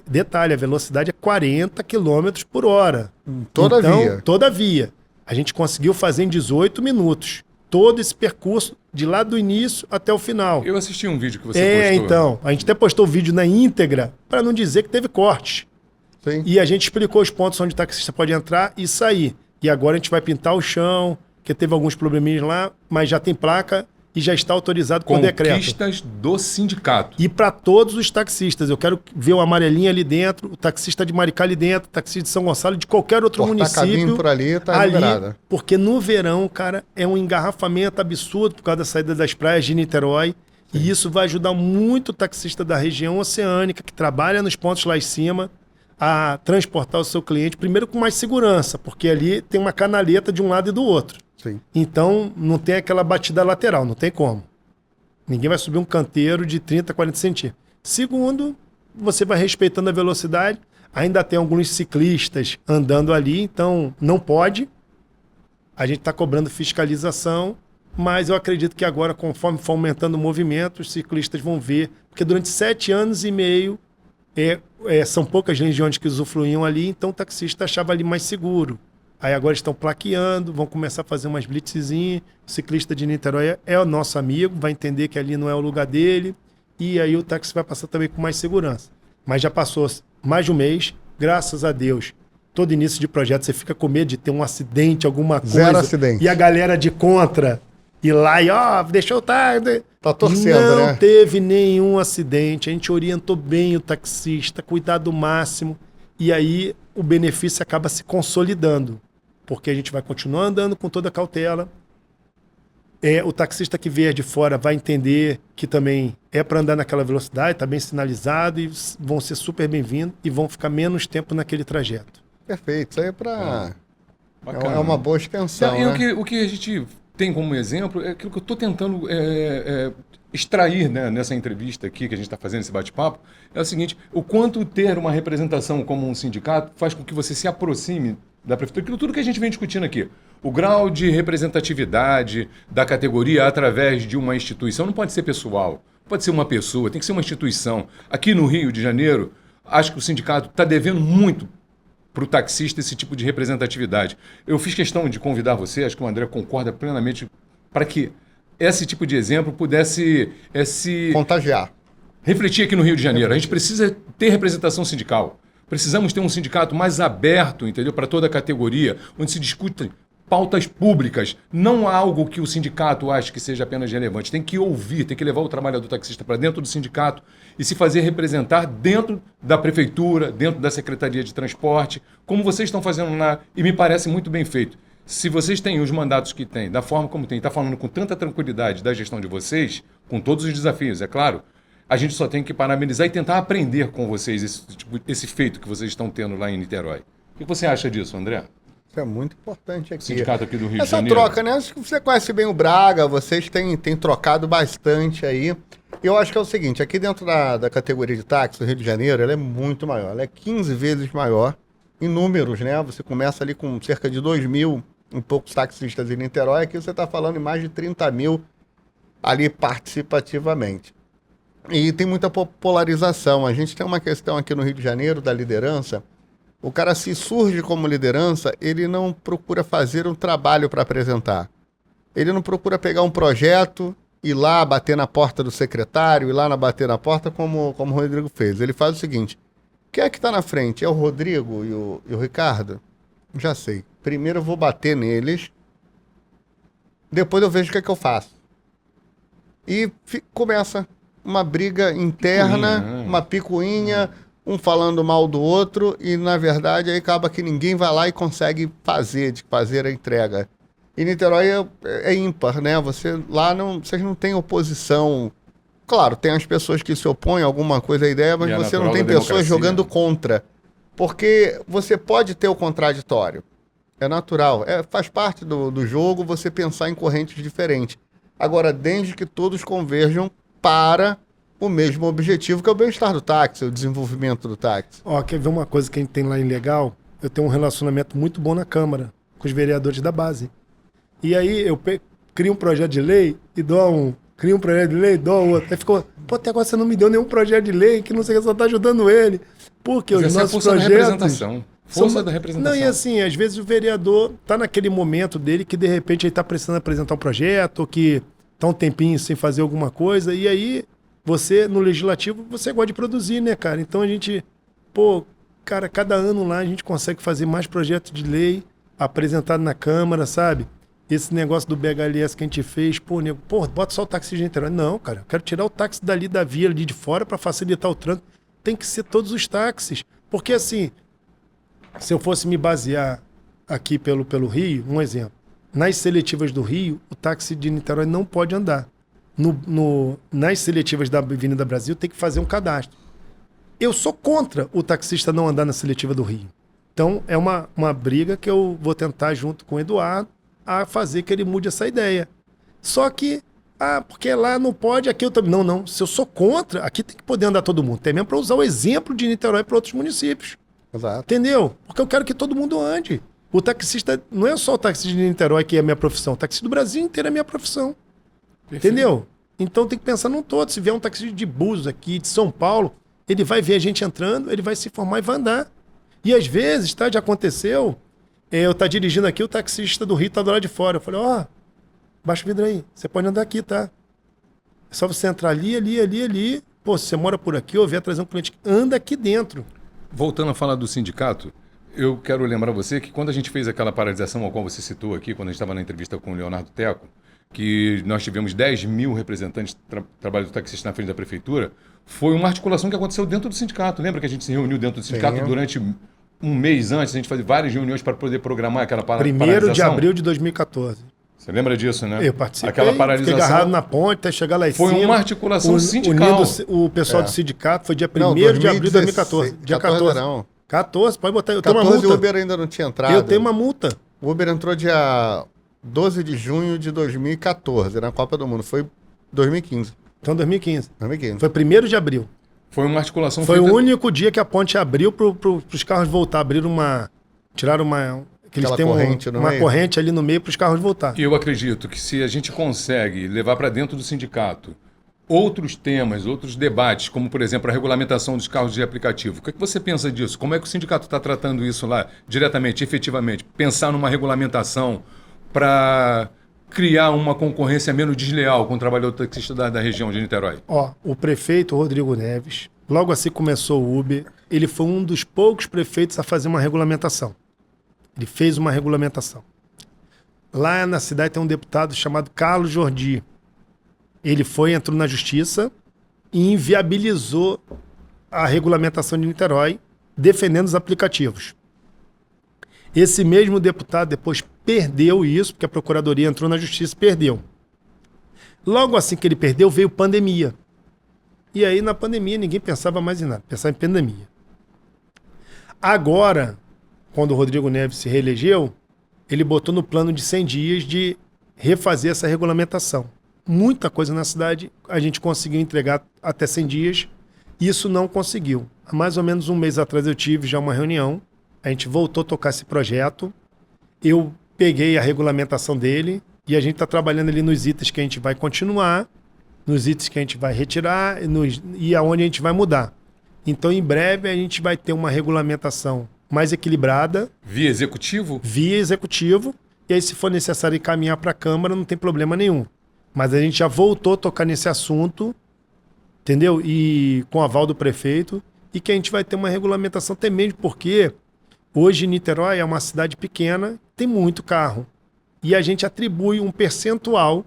Detalhe, a velocidade é 40 km por hora. Todavia. Todavia. A gente conseguiu fazer em 18 minutos. Todo esse percurso, de lá do início até o final. Eu assisti um vídeo que você postou. Então. A gente até postou o vídeo na íntegra, para não dizer que teve corte. Sim. E a gente explicou os pontos onde o taxista pode entrar e sair. E agora a gente vai pintar o chão, que teve alguns probleminhas lá, mas já tem placa e já está autorizado por decreto. Conquistas do sindicato. E para todos os taxistas. Eu quero ver o amarelinho ali dentro, o taxista de Maricá ali dentro, o taxista de São Gonçalo, de qualquer outro município. Por ali, tá liberada. Porque no verão, cara, é um engarrafamento absurdo por causa da saída das praias de Niterói. Sim. E isso vai ajudar muito o taxista da região oceânica, que trabalha nos pontos lá em cima, a transportar o seu cliente, primeiro com mais segurança, porque ali tem uma canaleta de um lado e do outro. Sim. Então, não tem aquela batida lateral, não tem como. Ninguém vai subir um canteiro de 30, 40 centímetros. Segundo, você vai respeitando a velocidade. Ainda tem alguns ciclistas andando ali, então não pode. A gente está cobrando fiscalização, mas eu acredito que agora, conforme for aumentando o movimento, os ciclistas vão ver. Porque durante 7 anos e meio, são poucas regiões que usufruíam ali, então o taxista achava ali mais seguro. Aí agora estão plaqueando, vão começar a fazer umas blitzezinhas. O ciclista de Niterói é o nosso amigo, vai entender que ali não é o lugar dele. E aí o táxi vai passar também com mais segurança. Mas já passou mais de um mês, graças a Deus. Todo início de projeto você fica com medo de ter um acidente, alguma coisa. Zero acidente. E a galera de contra ir lá e, deixou tarde. Tá torcendo, né? Não teve nenhum acidente. A gente orientou bem o taxista, cuidado máximo. E aí o benefício acaba se consolidando. Porque a gente vai continuar andando com toda a cautela. O taxista que vier de fora vai entender que também é para andar naquela velocidade, está bem sinalizado e vão ser super bem-vindos e vão ficar menos tempo naquele trajeto. Perfeito, isso aí é para... Bacana. É uma boa extensão, né? O que a gente tem como exemplo é aquilo que eu estou tentando extrair, né, nessa entrevista aqui que a gente está fazendo, esse bate-papo, é o seguinte: o quanto ter uma representação como um sindicato faz com que você se aproxime da prefeitura, aquilo tudo que a gente vem discutindo aqui. O grau de representatividade da categoria através de uma instituição não pode ser pessoal. pode ser uma pessoa, tem que ser uma instituição. Aqui no Rio de Janeiro, acho que o sindicato está devendo muito para o taxista esse tipo de representatividade. Eu fiz questão de convidar você, acho que o André concorda plenamente, para que esse tipo de exemplo pudesse Contagiar. refletir aqui no Rio de Janeiro. A gente precisa ter representação sindical. Precisamos ter um sindicato mais aberto, entendeu? Para toda a categoria, onde se discutem pautas públicas, não algo que o sindicato ache que seja apenas relevante. Tem que ouvir, tem que levar o trabalhador taxista para dentro do sindicato e se fazer representar dentro da prefeitura, dentro da Secretaria de Transporte, como vocês estão fazendo lá, e me parece muito bem feito. Se vocês têm os mandatos que têm, da forma como tem, está falando com tanta tranquilidade da gestão de vocês, com todos os desafios, é claro, a gente só tem que parabenizar e tentar aprender com vocês esse feito que vocês estão tendo lá em Niterói. O que você acha disso, André? Isso é muito importante aqui. Sindicato aqui do Rio de Essa Janeiro. troca, né? Acho que você conhece bem o Braga, vocês têm trocado bastante aí. Eu acho que é o seguinte, aqui dentro da categoria de táxi do Rio de Janeiro, ela é muito maior. Ela é 15 vezes maior em números, né? Você começa ali com cerca de 2 mil, um poucos taxistas em Niterói. Aqui você está falando em mais de 30 mil ali participativamente. E tem muita polarização. A gente tem uma questão aqui no Rio de Janeiro da liderança. O cara, se surge como liderança, ele não procura fazer um trabalho para apresentar. Ele não procura pegar um projeto, ir lá bater na porta do secretário, ir lá bater na porta como o Rodrigo fez. Ele faz o seguinte: quem é que está na frente? É o Rodrigo e o Ricardo? Já sei. Primeiro eu vou bater neles, depois eu vejo o que é que eu faço. E começa uma briga interna, uma picuinha, um falando mal do outro, e na verdade aí acaba que ninguém vai lá e consegue fazer a entrega. E Niterói é ímpar, né? Vocês não têm oposição. Claro, tem as pessoas que se opõem a alguma coisa à ideia, mas você não tem pessoas jogando contra. Porque você pode ter o contraditório. É natural. Faz parte do jogo você pensar em correntes diferentes. Agora, desde que todos converjam para o mesmo objetivo, que é o bem-estar do táxi, o desenvolvimento do táxi. Ó, quer ver uma coisa que a gente tem lá em legal? Eu tenho um relacionamento muito bom na Câmara, com os vereadores da base. E aí eu crio um projeto de lei e dou um. Crio um projeto de lei e dou outro. Aí ficou, até agora você não me deu nenhum projeto de lei, que não sei o que, só tá ajudando ele. Porque os nossos projetos... Força da representação. Não, e assim, às vezes o vereador tá naquele momento dele que de repente ele tá precisando apresentar um projeto, ou que tá um tempinho sem fazer alguma coisa, e aí você, no legislativo, você gosta de produzir, né, cara? Então a gente, cara, cada ano lá a gente consegue fazer mais projetos de lei apresentado na Câmara, sabe? Esse negócio do BHLS que a gente fez, nego, bota só o táxi de Niterói. Não, cara, eu quero tirar o táxi dali da via, ali de fora, para facilitar o trânsito. Tem que ser todos os táxis. Porque assim, se eu fosse me basear aqui pelo Rio, um exemplo. Nas seletivas do Rio, o táxi de Niterói não pode andar. Nas seletivas da Avenida Brasil, tem que fazer um cadastro. Eu sou contra o taxista não andar na seletiva do Rio. Então, é uma briga que eu vou tentar, junto com o Eduardo, a fazer que ele mude essa ideia. Só que, porque lá não pode, aqui eu também. Não. Se eu sou contra, aqui tem que poder andar todo mundo. Até mesmo para usar o exemplo de Niterói para outros municípios. Exato. Entendeu? Porque eu quero que todo mundo ande. O taxista, não é só o taxista de Niterói que é a minha profissão. O taxista do Brasil inteiro é a minha profissão. Perfeito. Entendeu? Então tem que pensar num todo. Se vier um taxista de Búzios aqui, de São Paulo, ele vai ver a gente entrando, ele vai se formar e vai andar. E às vezes, já aconteceu, eu tá dirigindo aqui, o taxista do Rio tá do lado de fora. Eu falei, baixa o vidro aí, você pode andar aqui, tá? É só você entrar ali. Se você mora por aqui ou vier trazer um cliente, anda aqui dentro. Voltando a falar do sindicato, eu quero lembrar você que quando a gente fez aquela paralisação ao qual você citou aqui, quando a gente estava na entrevista com o Leonardo Teco, que nós tivemos 10 mil representantes de trabalho do taxista na frente da prefeitura, foi uma articulação que aconteceu dentro do sindicato. Lembra que a gente se reuniu dentro do sindicato durante um mês antes, a gente fazia várias reuniões para poder programar aquela paralisação? 1º de abril de 2014. Você lembra disso, né? Eu participei, aquela paralisação, fiquei agarrado na ponte até chegar lá em cima. Foi uma articulação sindical. O pessoal do sindicato foi dia 1º de abril de 2014. Dia 14. Não. 14, pode botar. Eu 14 tenho uma multa. O Uber ainda não tinha entrado. Eu tenho uma multa. O Uber entrou dia 12 de junho de 2014, na Copa do Mundo. Foi 2015. Então 2015. 2015. Foi 1º de abril. Foi uma articulação Foi o único dia que a ponte abriu para os carros voltar. Tiraram uma... Que eles têm uma corrente ali no meio para os carros voltar. E eu acredito que se a gente consegue levar para dentro do sindicato outros temas, outros debates, como, por exemplo, a regulamentação dos carros de aplicativo. O que é que você pensa disso? Como é que o sindicato está tratando isso lá, diretamente, efetivamente? Pensar numa regulamentação para criar uma concorrência menos desleal com o trabalhador taxista da região de Niterói? Ó, o prefeito Rodrigo Neves, logo assim começou o Uber, ele foi um dos poucos prefeitos a fazer uma regulamentação. Ele fez uma regulamentação. Lá na cidade tem um deputado chamado Carlos Jordi. Ele entrou na justiça e inviabilizou a regulamentação de Niterói, defendendo os aplicativos. Esse mesmo deputado depois perdeu isso, porque a procuradoria entrou na justiça e perdeu. Logo assim que ele perdeu, veio pandemia. E aí, na pandemia, ninguém pensava mais em nada, pensava em pandemia. Agora, quando o Rodrigo Neves se reelegeu, ele botou no plano de 100 dias de refazer essa regulamentação. Muita coisa na cidade a gente conseguiu entregar até 100 dias, isso não conseguiu. Há mais ou menos um mês atrás eu tive já uma reunião, a gente voltou a tocar esse projeto, eu peguei a regulamentação dele e a gente está trabalhando ali nos itens que a gente vai continuar, nos itens que a gente vai retirar e aonde a gente vai mudar. Então, em breve, a gente vai ter uma regulamentação mais equilibrada. Via executivo? Via executivo. E aí, se for necessário encaminhar para a Câmara, não tem problema nenhum. Mas a gente já voltou a tocar nesse assunto, entendeu? E com o aval do prefeito, e que a gente vai ter uma regulamentação até mesmo porque hoje Niterói é uma cidade pequena, tem muito carro. E a gente atribui um percentual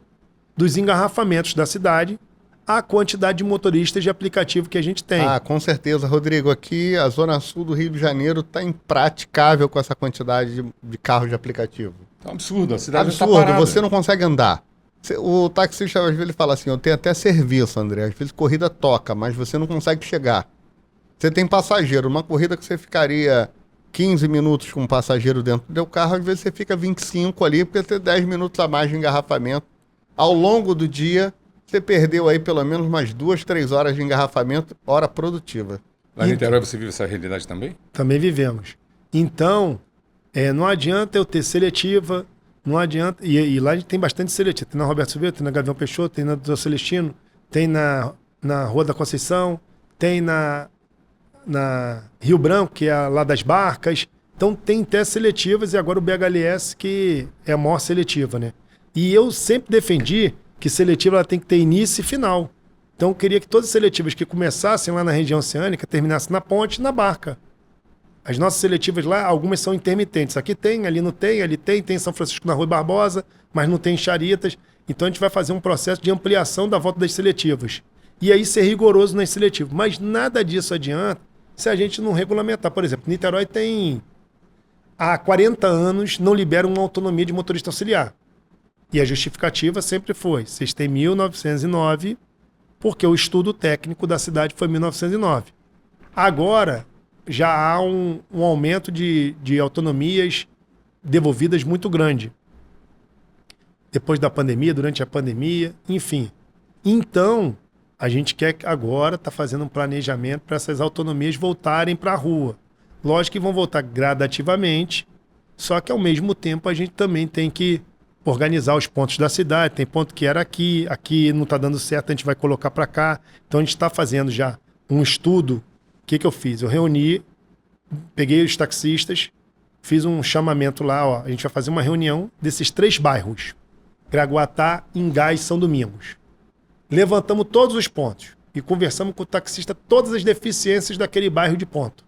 dos engarrafamentos da cidade à quantidade de motoristas de aplicativo que a gente tem. Ah, com certeza, Rodrigo. Aqui a Zona Sul do Rio de Janeiro está impraticável com essa quantidade de carros de aplicativo. É um absurdo, a cidade está Absurdo, parada. você não consegue andar. O taxista, às vezes, ele fala assim, eu tenho até serviço, André. Às vezes corrida toca, mas você não consegue chegar. Você tem passageiro. Uma corrida que você ficaria 15 minutos com um passageiro dentro do teu carro, às vezes você fica 25 ali, porque você tem 10 minutos a mais de engarrafamento. Ao longo do dia, você perdeu aí pelo menos umas 2, 3 horas de engarrafamento, hora produtiva. Lá em Niterói você vive essa realidade também? Também vivemos. Então, não adianta eu ter seletiva, não adianta... E lá a gente tem bastante seletiva. Tem na Roberto Silveira, tem na Gavião Peixoto, tem na do Celestino, tem na Rua da Conceição, tem na Rio Branco, que é lá das Barcas. Então tem testes seletivas e agora o BHLS, que é a maior seletiva, né? E eu sempre defendi que seletiva ela tem que ter início e final. Então eu queria que todas as seletivas que começassem lá na região oceânica terminassem na ponte e na barca. As nossas seletivas lá, algumas são intermitentes. Aqui tem, ali não tem, ali tem em São Francisco na Rua Barbosa, mas não tem em Charitas. Então a gente vai fazer um processo de ampliação da volta das seletivas. E aí ser rigoroso nas seletivas. Mas nada disso adianta se a gente não regulamentar. Por exemplo, Niterói tem há 40 anos não libera uma autonomia de motorista auxiliar. E a justificativa sempre foi, vocês têm 1909, porque o estudo técnico da cidade foi 1909. Agora, já há um aumento de autonomias devolvidas muito grande. Depois da pandemia, durante a pandemia, enfim. Então, a gente quer agora estar fazendo um planejamento para essas autonomias voltarem para a rua. Lógico que vão voltar gradativamente, só que ao mesmo tempo a gente também tem que organizar os pontos da cidade. Tem ponto que era aqui não está dando certo, a gente vai colocar para cá. Então a gente está fazendo já um estudo. O que eu fiz? Eu reuni, peguei os taxistas, fiz um chamamento lá, ó, a gente vai fazer uma reunião desses 3 bairros, Gragoatá, Ingá e São Domingos. Levantamos todos os pontos e conversamos com o taxista todas as deficiências daquele bairro de ponto.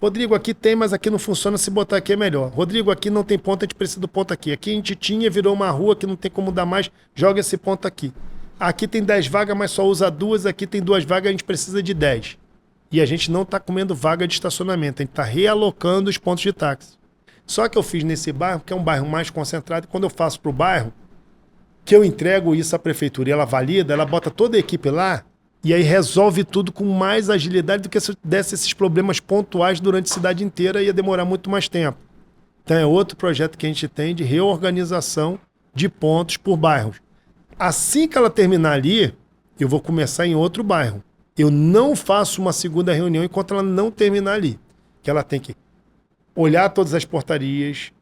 Rodrigo, aqui tem, mas aqui não funciona, se botar aqui é melhor. Rodrigo, aqui não tem ponto, a gente precisa do ponto aqui. Aqui a gente tinha, virou uma rua que não tem como dar mais, joga esse ponto aqui. Aqui tem 10 vagas, mas só usa 2, aqui tem 2 vagas, a gente precisa de 10. E a gente não está comendo vaga de estacionamento, a gente está realocando os pontos de táxi. Só que eu fiz nesse bairro, que é um bairro mais concentrado, e quando eu faço para o bairro, que eu entrego isso à prefeitura e ela valida, ela bota toda a equipe lá, e aí resolve tudo com mais agilidade do que se desse esses problemas pontuais durante a cidade inteira, ia demorar muito mais tempo. Então é outro projeto que a gente tem de reorganização de pontos por bairros. Assim que ela terminar ali, eu vou começar em outro bairro. Eu não faço uma segunda reunião enquanto ela não terminar ali. Que ela tem que olhar todas as portarias,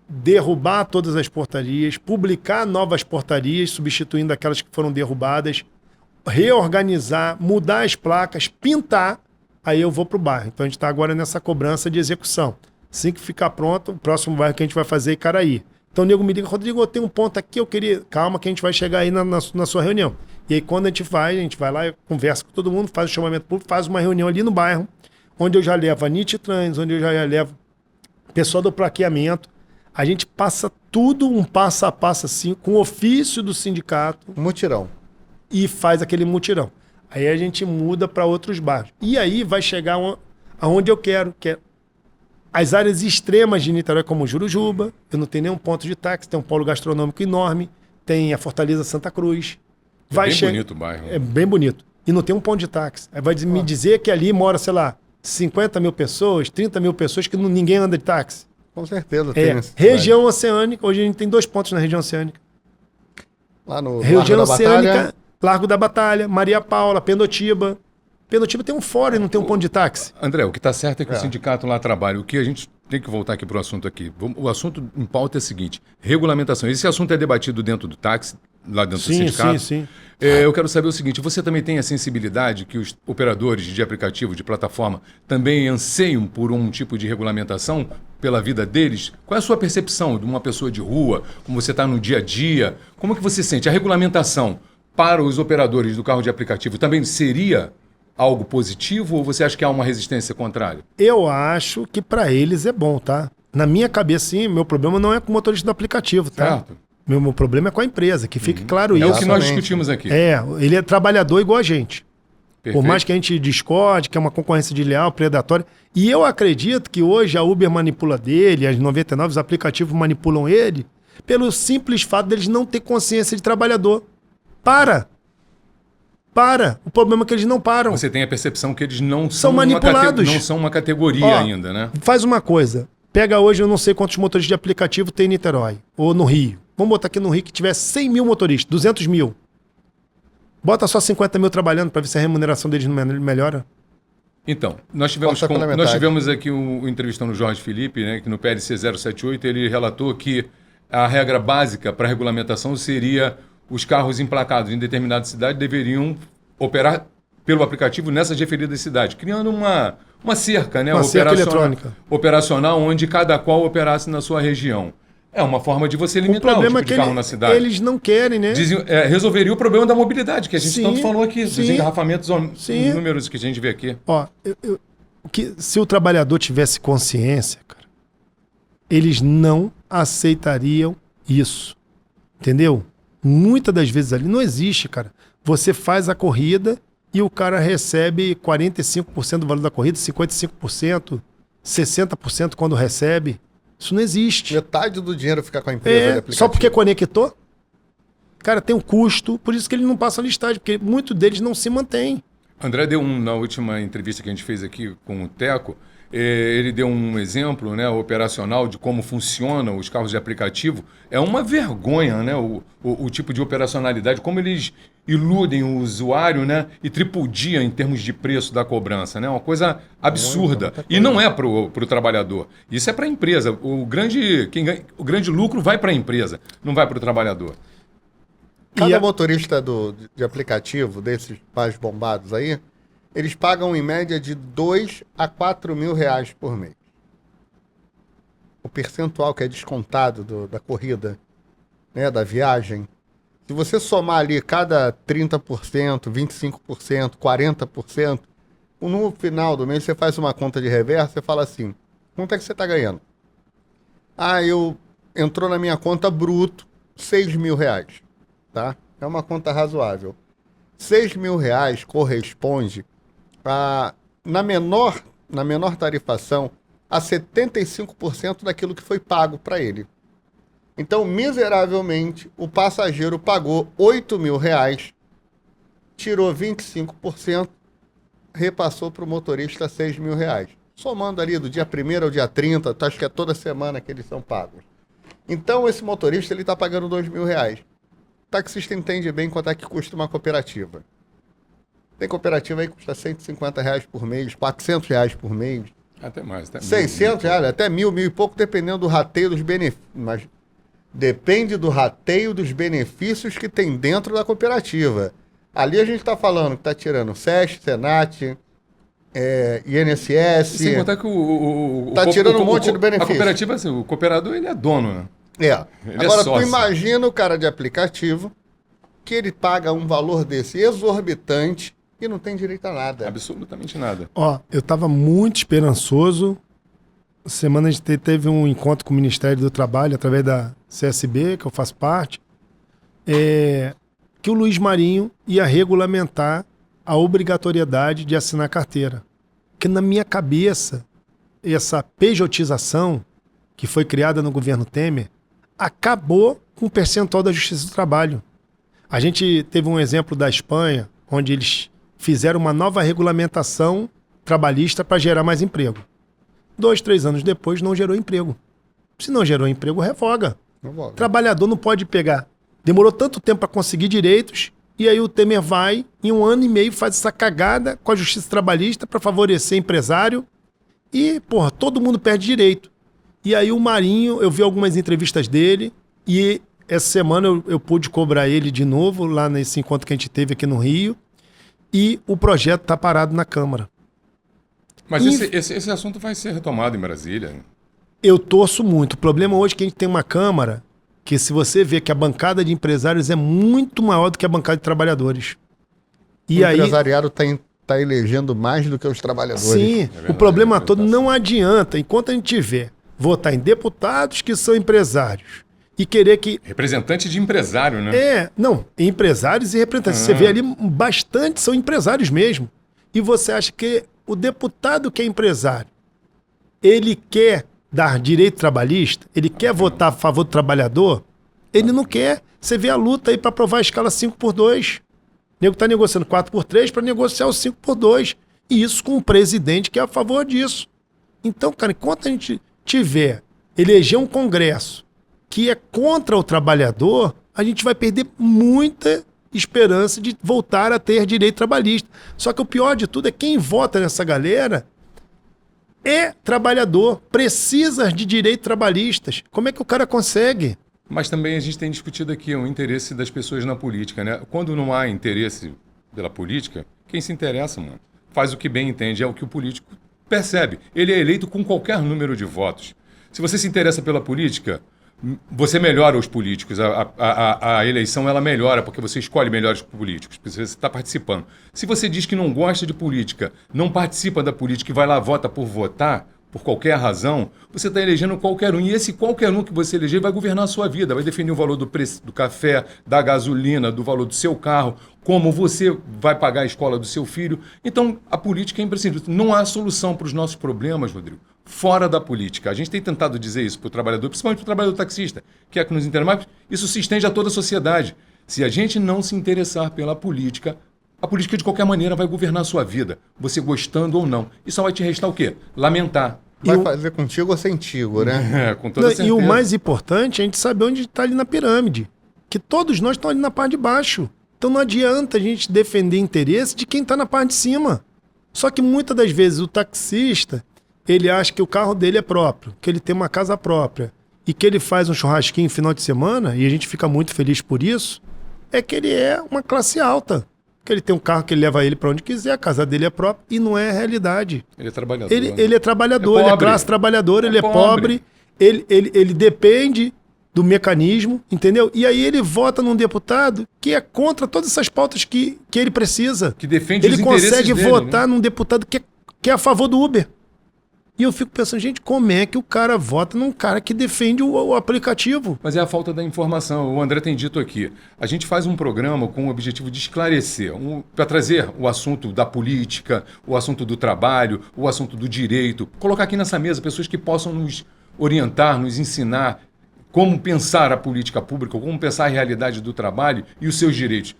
derrubar todas as portarias, publicar novas portarias, substituindo aquelas que foram derrubadas, reorganizar, mudar as placas, pintar, aí eu vou para o bairro. Então a gente está agora nessa cobrança de execução. Assim que ficar pronto, o próximo bairro que a gente vai fazer é Icaraí. Então o nego me liga, Rodrigo, eu tenho um ponto aqui, eu queria... Calma que a gente vai chegar aí na sua reunião. E aí quando a gente vai lá, conversa com todo mundo, faz o chamamento público, faz uma reunião ali no bairro, onde eu já levo a NIT Trans, onde eu já levo o pessoal do plaqueamento. A gente passa tudo um passo a passo assim, com o ofício do sindicato. Mutirão. E faz aquele mutirão. Aí a gente muda para outros bairros. E aí vai chegar aonde eu quero, que é as áreas extremas de Niterói, como Jurujuba. Eu não tenho nenhum ponto de táxi, tem um polo gastronômico enorme, tem a Fortaleza Santa Cruz. Bem bonito o bairro. É bem bonito. E não tem um ponto de táxi. Aí vai me dizer que ali mora, sei lá, 50 mil pessoas, 30 mil pessoas que ninguém anda de táxi. Com certeza. Região oceânica. Hoje a gente tem 2 pontos na região oceânica. Lá no região Largo da oceânica, Batalha. Largo da Batalha, Maria Paula, Pendotiba. Pendotiba tem um fórum e não tem um ponto de táxi. André, o que está certo é que o sindicato lá trabalha. O que a gente tem que voltar aqui para o assunto aqui. O assunto em pauta é o seguinte: regulamentação. Esse assunto é debatido dentro do táxi, lá dentro do sindicato. Sim. Eu quero saber o seguinte: você também tem a sensibilidade que os operadores de aplicativo, de plataforma, também anseiam por um tipo de regulamentação pela vida deles? Qual é a sua percepção de uma pessoa de rua, como você está no dia a dia? Como é que você sente? A regulamentação para os operadores do carro de aplicativo também seria algo positivo ou você acha que há uma resistência contrária? Eu acho que para eles é bom, tá? Na minha cabeça, sim, meu problema não é com o motorista do aplicativo, tá? Certo. Meu problema é com a empresa, que fique claro isso. É o que nós discutimos aqui. Ele é trabalhador igual a gente. Perfeito. Por mais que a gente discorde, que é uma concorrência desleal, predatória. E eu acredito que hoje a Uber manipula dele, as 99, os aplicativos manipulam ele, pelo simples fato deles não ter consciência de trabalhador. Para! O problema é que eles não param. Você tem a percepção que eles não São manipulados. Não são uma categoria ainda, né? Faz uma coisa. Pega hoje, eu não sei quantos motoristas de aplicativo tem em Niterói, ou no Rio. Vamos botar aqui no Rio que tiver 100 mil motoristas, 200 mil. Bota só 50 mil trabalhando para ver se a remuneração deles não melhora. Então, nós tivemos aqui o entrevistando o Jorge Felipe, né, que no PLC 078 ele relatou que a regra básica para a regulamentação seria os carros emplacados em determinada cidade deveriam operar pelo aplicativo nessas referidas cidades, criando uma cerca, né, uma cerca eletrônica operacional onde cada qual operasse na sua região. É uma forma de você limitar o tipo de carro na cidade. Eles não querem, né? Resolveria o problema da mobilidade, que a gente tanto falou aqui, dos engarrafamentos números que a gente vê aqui. Ó, se o trabalhador tivesse consciência, cara, eles não aceitariam isso. Entendeu? Muitas das vezes ali não existe, cara. Você faz a corrida e o cara recebe 45% do valor da corrida, 55%, 60% quando recebe. Isso não existe. Metade do dinheiro fica com a empresa de aplicativo. Só porque conectou? Cara, tem um custo, por isso que eles não passam a listagem, porque muitos deles não se mantêm. André deu na última entrevista que a gente fez aqui com o Teco, ele deu um exemplo, né, operacional de como funcionam os carros de aplicativo. É uma vergonha, né, o tipo de operacionalidade, como eles iludem o usuário, né, e tripudiam em termos de preço da cobrança. Né, uma coisa absurda. E não é para o trabalhador. Isso é para a empresa. O grande lucro vai para a empresa, não vai para o trabalhor. Cada motorista de aplicativo, desses mais bombados aí, eles pagam em média de 2 a 4 mil reais por mês. O percentual que é descontado da corrida, né, da viagem, se você somar ali cada 30%, 25%, 40%, no final do mês você faz uma conta de reverso e fala assim, quanto é que você está ganhando? Entrou na minha conta bruto 6 mil reais. Tá? É uma conta razoável. 6 mil reais corresponde na menor tarifação a 75% daquilo que foi pago para ele. Então, miseravelmente, o passageiro pagou 8 mil reais, tirou 25%, repassou para o motorista 6 mil reais. Somando ali do dia 1º ao dia 30, acho que é toda semana que eles são pagos. Então, esse motorista está pagando 2 mil reais. O taxista entende bem quanto é que custa uma cooperativa. Tem cooperativa aí que custa 150 reais por mês, 400 reais por mês. Até mais. Até 600 reais, até 1.000 e pouco, dependendo do rateio dos benefícios. Mas depende do rateio dos benefícios que tem dentro da cooperativa. Ali a gente está falando que está tirando SESC, SENAT, INSS. Sem contar que Tá tirando um monte de benefício. A cooperativa, assim, o cooperador, ele é dono, né? Ele Agora, é tu sócio. imagina o cara de aplicativo que ele paga um valor desse exorbitante e não tem direito a nada. Absolutamente nada. Ó, eu tava muito esperançoso. Semana a gente teve um encontro com o Ministério do Trabalho, através da CSB, que eu faço parte, que o Luiz Marinho ia regulamentar a obrigatoriedade de assinar carteira. Porque na minha cabeça, essa pejotização que foi criada no governo Temer acabou com o percentual da Justiça do Trabalho. A gente teve um exemplo da Espanha, onde eles fizeram uma nova regulamentação trabalhista para gerar mais emprego. 2, 3 anos depois não gerou emprego. Se não gerou emprego, revoga. O trabalhador não pode pegar. Demorou tanto tempo para conseguir direitos, e aí o Temer vai, em 1 ano e meio, faz essa cagada com a Justiça Trabalhista para favorecer empresário e, porra, todo mundo perde direito. E aí o Marinho, eu vi algumas entrevistas dele e essa semana eu pude cobrar ele de novo lá nesse encontro que a gente teve aqui no Rio e o projeto está parado na Câmara. Mas esse assunto vai ser retomado em Brasília. Eu torço muito. O problema hoje é que a gente tem uma Câmara que, se você vê que a bancada de empresários é muito maior do que a bancada de trabalhadores. E o empresariado está elegendo mais do que os trabalhadores. Sim, verdade, o problema todo não adianta, enquanto a gente tiver votar em deputados que são empresários e querer que... Representante de empresário, né? Não, empresários e representantes. Você vê ali, bastante são empresários mesmo. E você acha que o deputado que é empresário, ele quer dar direito trabalhista, ele quer votar a favor do trabalhador, ele não quer. Você vê a luta aí para aprovar a escala 5x2. O nego está negociando 4x3 para negociar o 5x2. E isso com um presidente que é a favor disso. Então, cara, enquanto a gente tiver, eleger um Congresso que é contra o trabalhador, a gente vai perder muita esperança de voltar a ter direito trabalhista. Só que o pior de tudo é quem vota nessa galera é trabalhador, precisa de direitos trabalhistas. Como é que o cara consegue? Mas também a gente tem discutido aqui o interesse das pessoas na política, né? Quando não há interesse pela política, quem se interessa, mano, faz o que bem entende, é o que o político percebe. Ele é eleito com qualquer número de votos. Se você se interessa pela política, você melhora os políticos. A eleição, ela melhora porque você escolhe melhores políticos, porque você está participando. Se você diz que não gosta de política, não participa da política e vai lá, vota por votar, por qualquer razão, você está elegendo qualquer um. E esse qualquer um que você eleger vai governar a sua vida, vai definir o valor do preço do café, da gasolina, do valor do seu carro, como você vai pagar a escola do seu filho. Então, a política é imprescindível. Não há solução para os nossos problemas, Rodrigo, fora da política. A gente tem tentado dizer isso para o trabalhador, principalmente para o trabalhador taxista, que é que nos interessa, mas isso se estende a toda a sociedade. Se a gente não se interessar pela política, a política de qualquer maneira vai governar a sua vida, você gostando ou não. E só vai te restar o quê? Lamentar. Vai fazer contigo ou sentigo, né? Com toda certeza. E o mais importante é a gente saber onde está ali na pirâmide. Que todos nós estamos ali na parte de baixo. Então não adianta a gente defender interesse de quem está na parte de cima. Só que muitas das vezes o taxista, ele acha que o carro dele é próprio, que ele tem uma casa própria e que ele faz um churrasquinho no final de semana, e a gente fica muito feliz por isso, é que ele é uma classe alta. Que ele tem um carro que ele leva ele para onde quiser, a casa dele é própria, e não é a realidade. Ele é trabalhador. Ele é trabalhador, ele é classe trabalhadora, ele é pobre, ele depende do mecanismo, entendeu? E aí ele vota num deputado que é contra todas essas pautas que ele precisa. Que defende os interesses dele. Ele consegue votar num deputado que é a favor do Uber. E eu fico pensando, gente, como é que o cara vota num cara que defende o aplicativo? Mas é a falta da informação. O André tem dito aqui. A gente faz um programa com o objetivo de esclarecer, para trazer o assunto da política, o assunto do trabalho, o assunto do direito. Colocar aqui nessa mesa pessoas que possam nos orientar, nos ensinar como pensar a política pública, como pensar a realidade do trabalho e os seus direitos.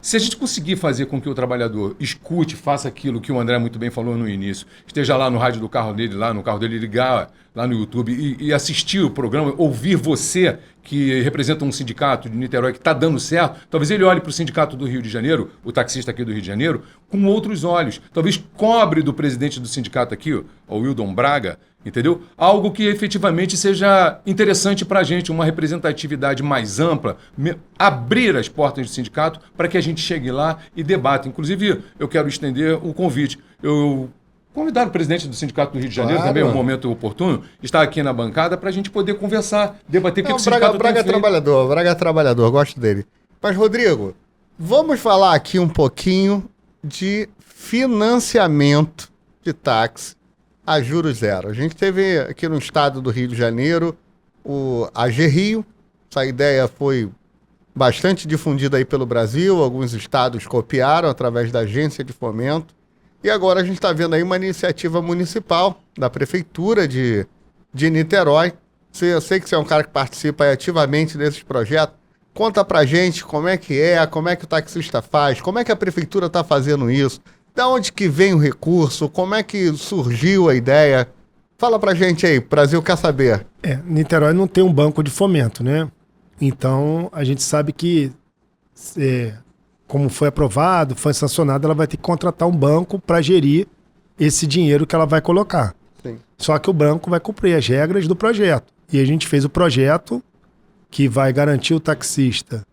Se a gente conseguir fazer com que o trabalhador escute, faça aquilo que o André muito bem falou no início, esteja lá no rádio do carro dele, lá no carro dele, ligar lá no YouTube e assistir o programa, ouvir você, que representa um sindicato de Niterói que está dando certo, talvez ele olhe para o sindicato do Rio de Janeiro, o taxista aqui do Rio de Janeiro, com outros olhos. Talvez cobre do presidente do sindicato aqui, o Wildon Braga, entendeu? Algo que efetivamente seja interessante para a gente, uma representatividade mais ampla, abrir as portas do sindicato para que a gente chegue lá e debata. Inclusive, eu quero estender o convite. Eu convidar o presidente do Sindicato do Rio de Janeiro, também é um momento oportuno, está aqui na bancada para a gente poder conversar, debater o que o sindicato Braga é trabalhador, Braga é trabalhador, gosto dele. Mas, Rodrigo, vamos falar aqui um pouquinho de financiamento de táxi a juros zero. A gente teve aqui no estado do Rio de Janeiro a AGRIO, essa ideia foi bastante difundida aí pelo Brasil, alguns estados copiaram através da agência de fomento. E agora a gente está vendo aí uma iniciativa municipal da Prefeitura de Niterói. Eu sei que você é um cara que participa ativamente desses projetos. Conta pra gente como é que o taxista faz, como é que a Prefeitura está fazendo isso, da onde que vem o recurso, como é que surgiu a ideia. Fala pra gente aí, o Brasil quer saber. Niterói não tem um banco de fomento, né? Então a gente sabe que... como foi aprovado, foi sancionado, ela vai ter que contratar um banco para gerir esse dinheiro que ela vai colocar. Sim. Só que o banco vai cumprir as regras do projeto. E a gente fez o projeto que vai garantir o taxista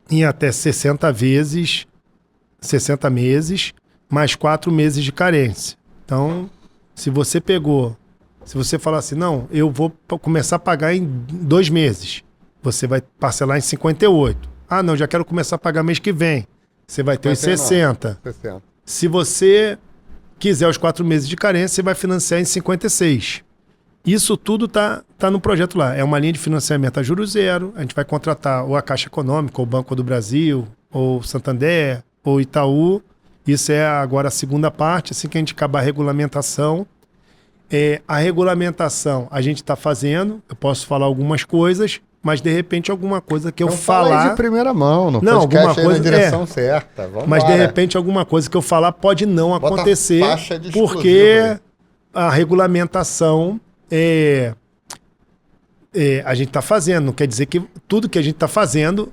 em até 60 vezes, 60 meses, mais 4 meses de carência. Então, se você falar assim, não, eu vou começar a pagar em 2 meses, você vai parcelar em 58. Ah, não, já quero começar a pagar mês que vem. Você vai ter os 60. Se você quiser os 4 meses de carência, você vai financiar em 56. Isso tudo tá no projeto lá. É uma linha de financiamento a juros zero. A gente vai contratar ou a Caixa Econômica, ou o Banco do Brasil, ou Santander, ou Itaú. Isso é agora a segunda parte, assim que a gente acabar a regulamentação. A regulamentação a gente está fazendo. Eu posso falar algumas coisas, mas de repente alguma coisa que eu falar... Fala de primeira mão, não alguma coisa na direção certa. Vamos mas embora. De repente alguma coisa que eu falar pode não Bota acontecer, faixa de porque a regulamentação a gente está fazendo. Não quer dizer que tudo que a gente está fazendo,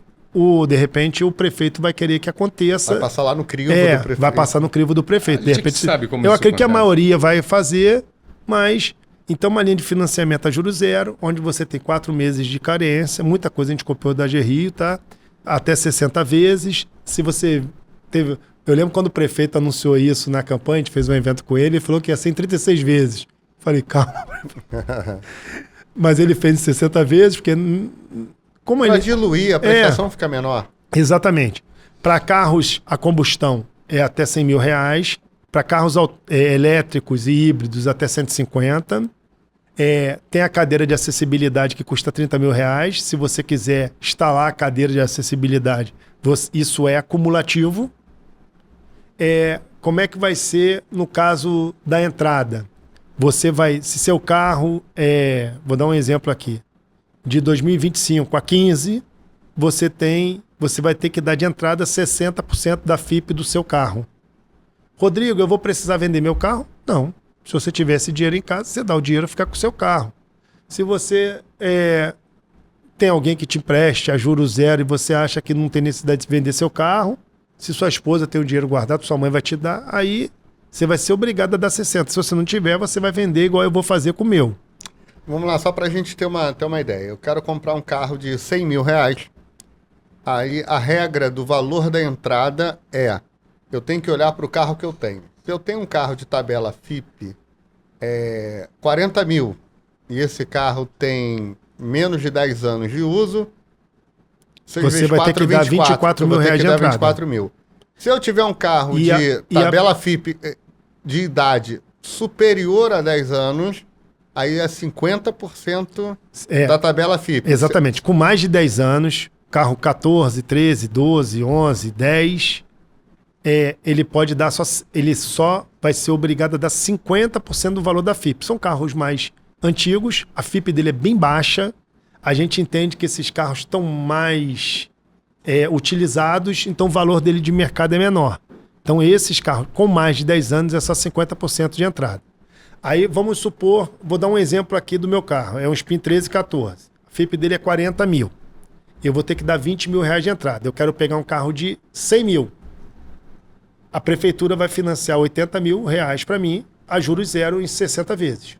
de repente o prefeito vai querer que aconteça. Vai passar lá no crivo do prefeito. Vai passar no crivo do prefeito. De repente, sabe como eu isso acredito que a acontece. maioria vai fazer, mas... Então, uma linha de financiamento a juros zero, onde você tem 4 meses de carência, muita coisa a gente copiou da AGRIO, tá? Até 60 vezes. Se você teve... Eu lembro quando o prefeito anunciou isso na campanha, a gente fez um evento com ele, falou que ia ser em 36 vezes. Falei, calma. Mas ele fez em 60 vezes, porque... Para diluir, a prestação fica menor. Exatamente. Para carros a combustão é até R$100 mil. Para carros elétricos e híbridos até 150. Tem a cadeira de acessibilidade que custa R$30 mil. Se você quiser instalar a cadeira de acessibilidade, isso é acumulativo. Como é que vai ser no caso da entrada? Você vai, se seu carro, vou dar um exemplo aqui, de 2025 a 15, você vai ter que dar de entrada 60% da FIP do seu carro. Rodrigo, eu vou precisar vender meu carro? Não. Se você tiver esse dinheiro em casa, você dá o dinheiro e fica com o seu carro. Se você tem alguém que te empreste a juros zero e você acha que não tem necessidade de vender seu carro, se sua esposa tem o dinheiro guardado, sua mãe vai te dar, aí você vai ser obrigado a dar 60. Se você não tiver, você vai vender igual eu vou fazer com o meu. Vamos lá, só para a gente ter uma ideia. Eu quero comprar um carro de R$100 mil. Aí a regra do valor da entrada eu tenho que olhar para o carro que eu tenho. Se eu tenho um carro de tabela FIP 40 mil e esse carro tem menos de 10 anos de uso, você vai ter que dar R$24 mil de entrada. 24 mil. Se eu tiver um carro de tabela FIP de idade superior a 10 anos, aí é 50% da tabela FIP. Exatamente. Com mais de 10 anos, carro 14, 13, 12, 11, 10... ele pode dar ele só vai ser obrigado a dar 50% do valor da FIP. São carros mais antigos, a FIP dele é bem baixa. A gente entende que esses carros estão mais utilizados, então o valor dele de mercado é menor. Então esses carros com mais de 10 anos é só 50% de entrada. Aí vamos supor, vou dar um exemplo aqui do meu carro. É um Spin 1314. A FIP dele é 40 mil. Eu vou ter que dar 20 mil reais de entrada. Eu quero pegar um carro de 100 mil. A prefeitura vai financiar 80 mil reais para mim, a juros zero em 60 vezes.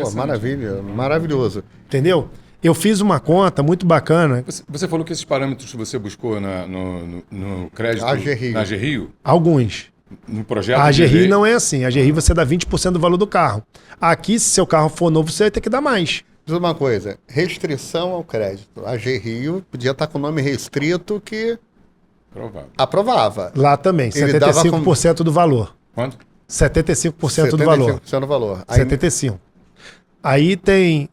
Pô, maravilha, maravilhoso. Entendeu? Eu fiz uma conta muito bacana. Você falou que esses parâmetros você buscou no crédito AGRIO. na AGRIO? Alguns. No projeto A de AGRI lei? não é assim. A AGRI você dá 20% do valor do carro. Aqui, se seu carro for novo, você vai ter que dar mais. Diz uma coisa, restrição ao crédito. A AGRIO podia estar com o nome restrito que Provável. aprovava. Lá também, Ele dava 75% do valor. Quanto? 75% do valor. 75% do valor. Aí, 75%. Aí tem,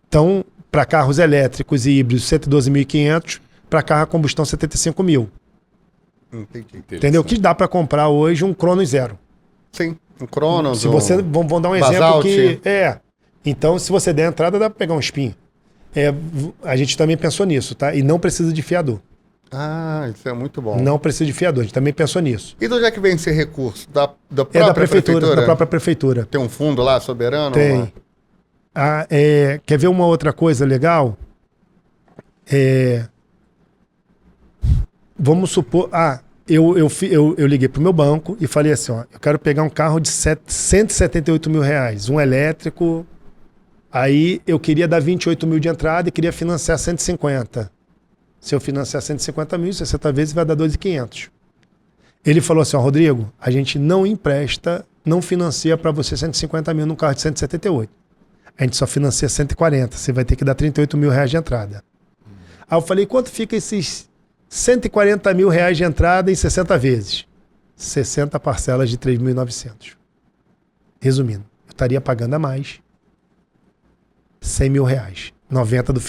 então, para carros elétricos e híbridos, 112.500, para carro a combustão, 75 mil. entendi. Entendeu? Que dá para comprar hoje um Cronos zero. Sim, um Cronos. Se você, vamos dar um exemplo Basalt. que... Então, se você der entrada, dá para pegar um Spin. A gente também pensou nisso, tá? E não precisa de fiador. Ah, isso é muito bom. Não precisa de fiador, a gente também pensou nisso. E de onde é que vem esse recurso? Da É própria da prefeitura, da própria prefeitura. Tem um fundo lá, soberano? Tem. Quer ver uma outra coisa legal? Vamos supor... Eu liguei pro meu banco e falei assim, ó, eu quero pegar um carro de 178 mil reais, um elétrico. Aí eu queria dar 28 mil de entrada e queria financiar 150. Se eu financiar 150 mil, 60 vezes vai dar 2.500. Ele falou assim, ó, Rodrigo, a gente não empresta, não financia para você 150 mil num carro de 178. A gente só financia 140, você vai ter que dar 38 mil reais de entrada. Aí eu falei, quanto fica esses 140 mil reais de entrada em 60 vezes? 60 parcelas de 3.900. Resumindo, eu estaria pagando a mais 100 mil reais. 90 do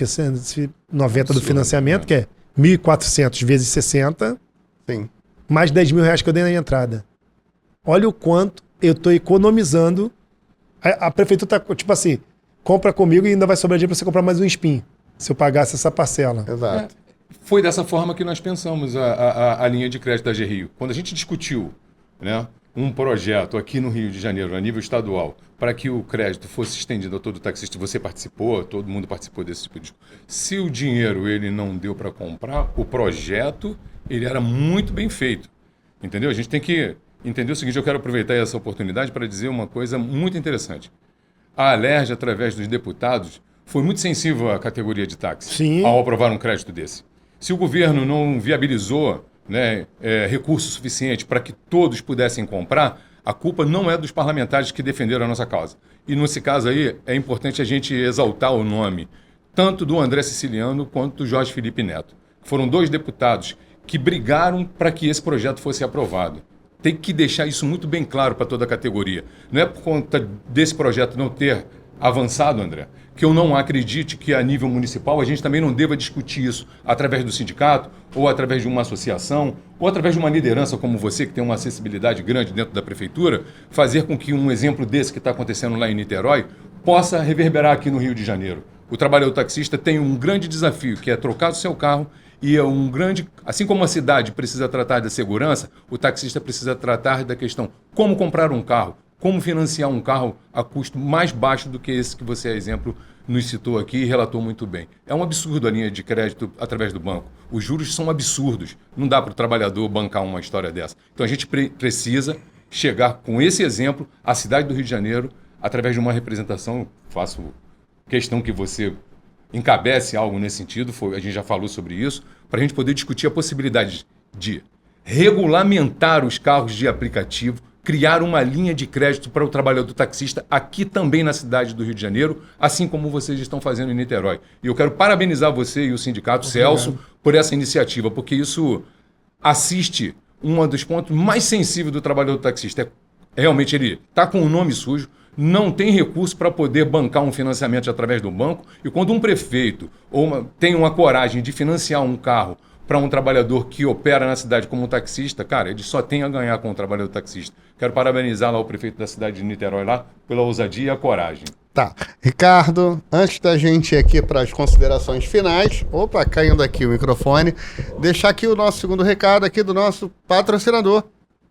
financiamento, que é 1.400 vezes 60, Sim. mais 10 mil reais que eu dei na entrada. Olha o quanto eu estou economizando. A prefeitura está, tipo assim, compra comigo e ainda vai sobrar dinheiro para você comprar mais um Spin, se eu pagasse essa parcela. Exato. Foi dessa forma que nós pensamos a linha de crédito da AGRIO. Quando a gente discutiu, né, um projeto aqui no Rio de Janeiro, a nível estadual, para que o crédito fosse estendido a todo taxista, você participou, todo mundo participou desse tipo de... Se o dinheiro ele não deu para comprar, o projeto ele era muito bem feito. Entendeu? A gente tem que entender o seguinte, eu quero aproveitar essa oportunidade para dizer uma coisa muito interessante. A Alerj, através dos deputados, foi muito sensível à categoria de táxi. Sim. Ao aprovar um crédito desse. Se o governo não viabilizou, né, recurso suficiente para que todos pudessem comprar, a culpa não é dos parlamentares que defenderam a nossa causa. E nesse caso aí, é importante a gente exaltar o nome, tanto do André Siciliano quanto do Jorge Felipe Neto. Foram 2 deputados que brigaram para que esse projeto fosse aprovado. Tem que deixar isso muito bem claro para toda a categoria. Não é por conta desse projeto não ter avançado, André, que eu não acredite que a nível municipal a gente também não deva discutir isso através do sindicato, ou através de uma associação, ou através de uma liderança como você, que tem uma acessibilidade grande dentro da prefeitura, fazer com que um exemplo desse que está acontecendo lá em Niterói possa reverberar aqui no Rio de Janeiro. O trabalhador taxista tem um grande desafio, que é trocar o seu carro, e é um grande... Assim como a cidade precisa tratar da segurança, o taxista precisa tratar da questão como comprar um carro, como financiar um carro a custo mais baixo do que esse que você, a exemplo, nos citou aqui e relatou muito bem. É um absurdo a linha de crédito através do banco. Os juros são absurdos. Não dá para o trabalhador bancar uma história dessa. Então a gente precisa chegar com esse exemplo à cidade do Rio de Janeiro, através de uma representação. Faço questão que você encabece algo nesse sentido, a gente já falou sobre isso, para a gente poder discutir a possibilidade de regulamentar os carros de aplicativo, criar uma linha de crédito para o trabalhador taxista aqui também na cidade do Rio de Janeiro, assim como vocês estão fazendo em Niterói. E eu quero parabenizar você e o sindicato Celso por essa iniciativa, porque isso assiste um dos pontos mais sensíveis do trabalhador taxista. Realmente ele está com o nome sujo, não tem recurso para poder bancar um financiamento através do banco, e quando um prefeito tem uma coragem de financiar um carro para um trabalhador que opera na cidade como um taxista, cara, ele só tem a ganhar com o trabalhador taxista. Quero parabenizar lá o prefeito da cidade de Niterói lá pela ousadia e a coragem. Tá. Ricardo, antes da gente ir aqui para as considerações finais, opa, caindo aqui o microfone, deixar aqui o nosso segundo recado aqui do nosso patrocinador,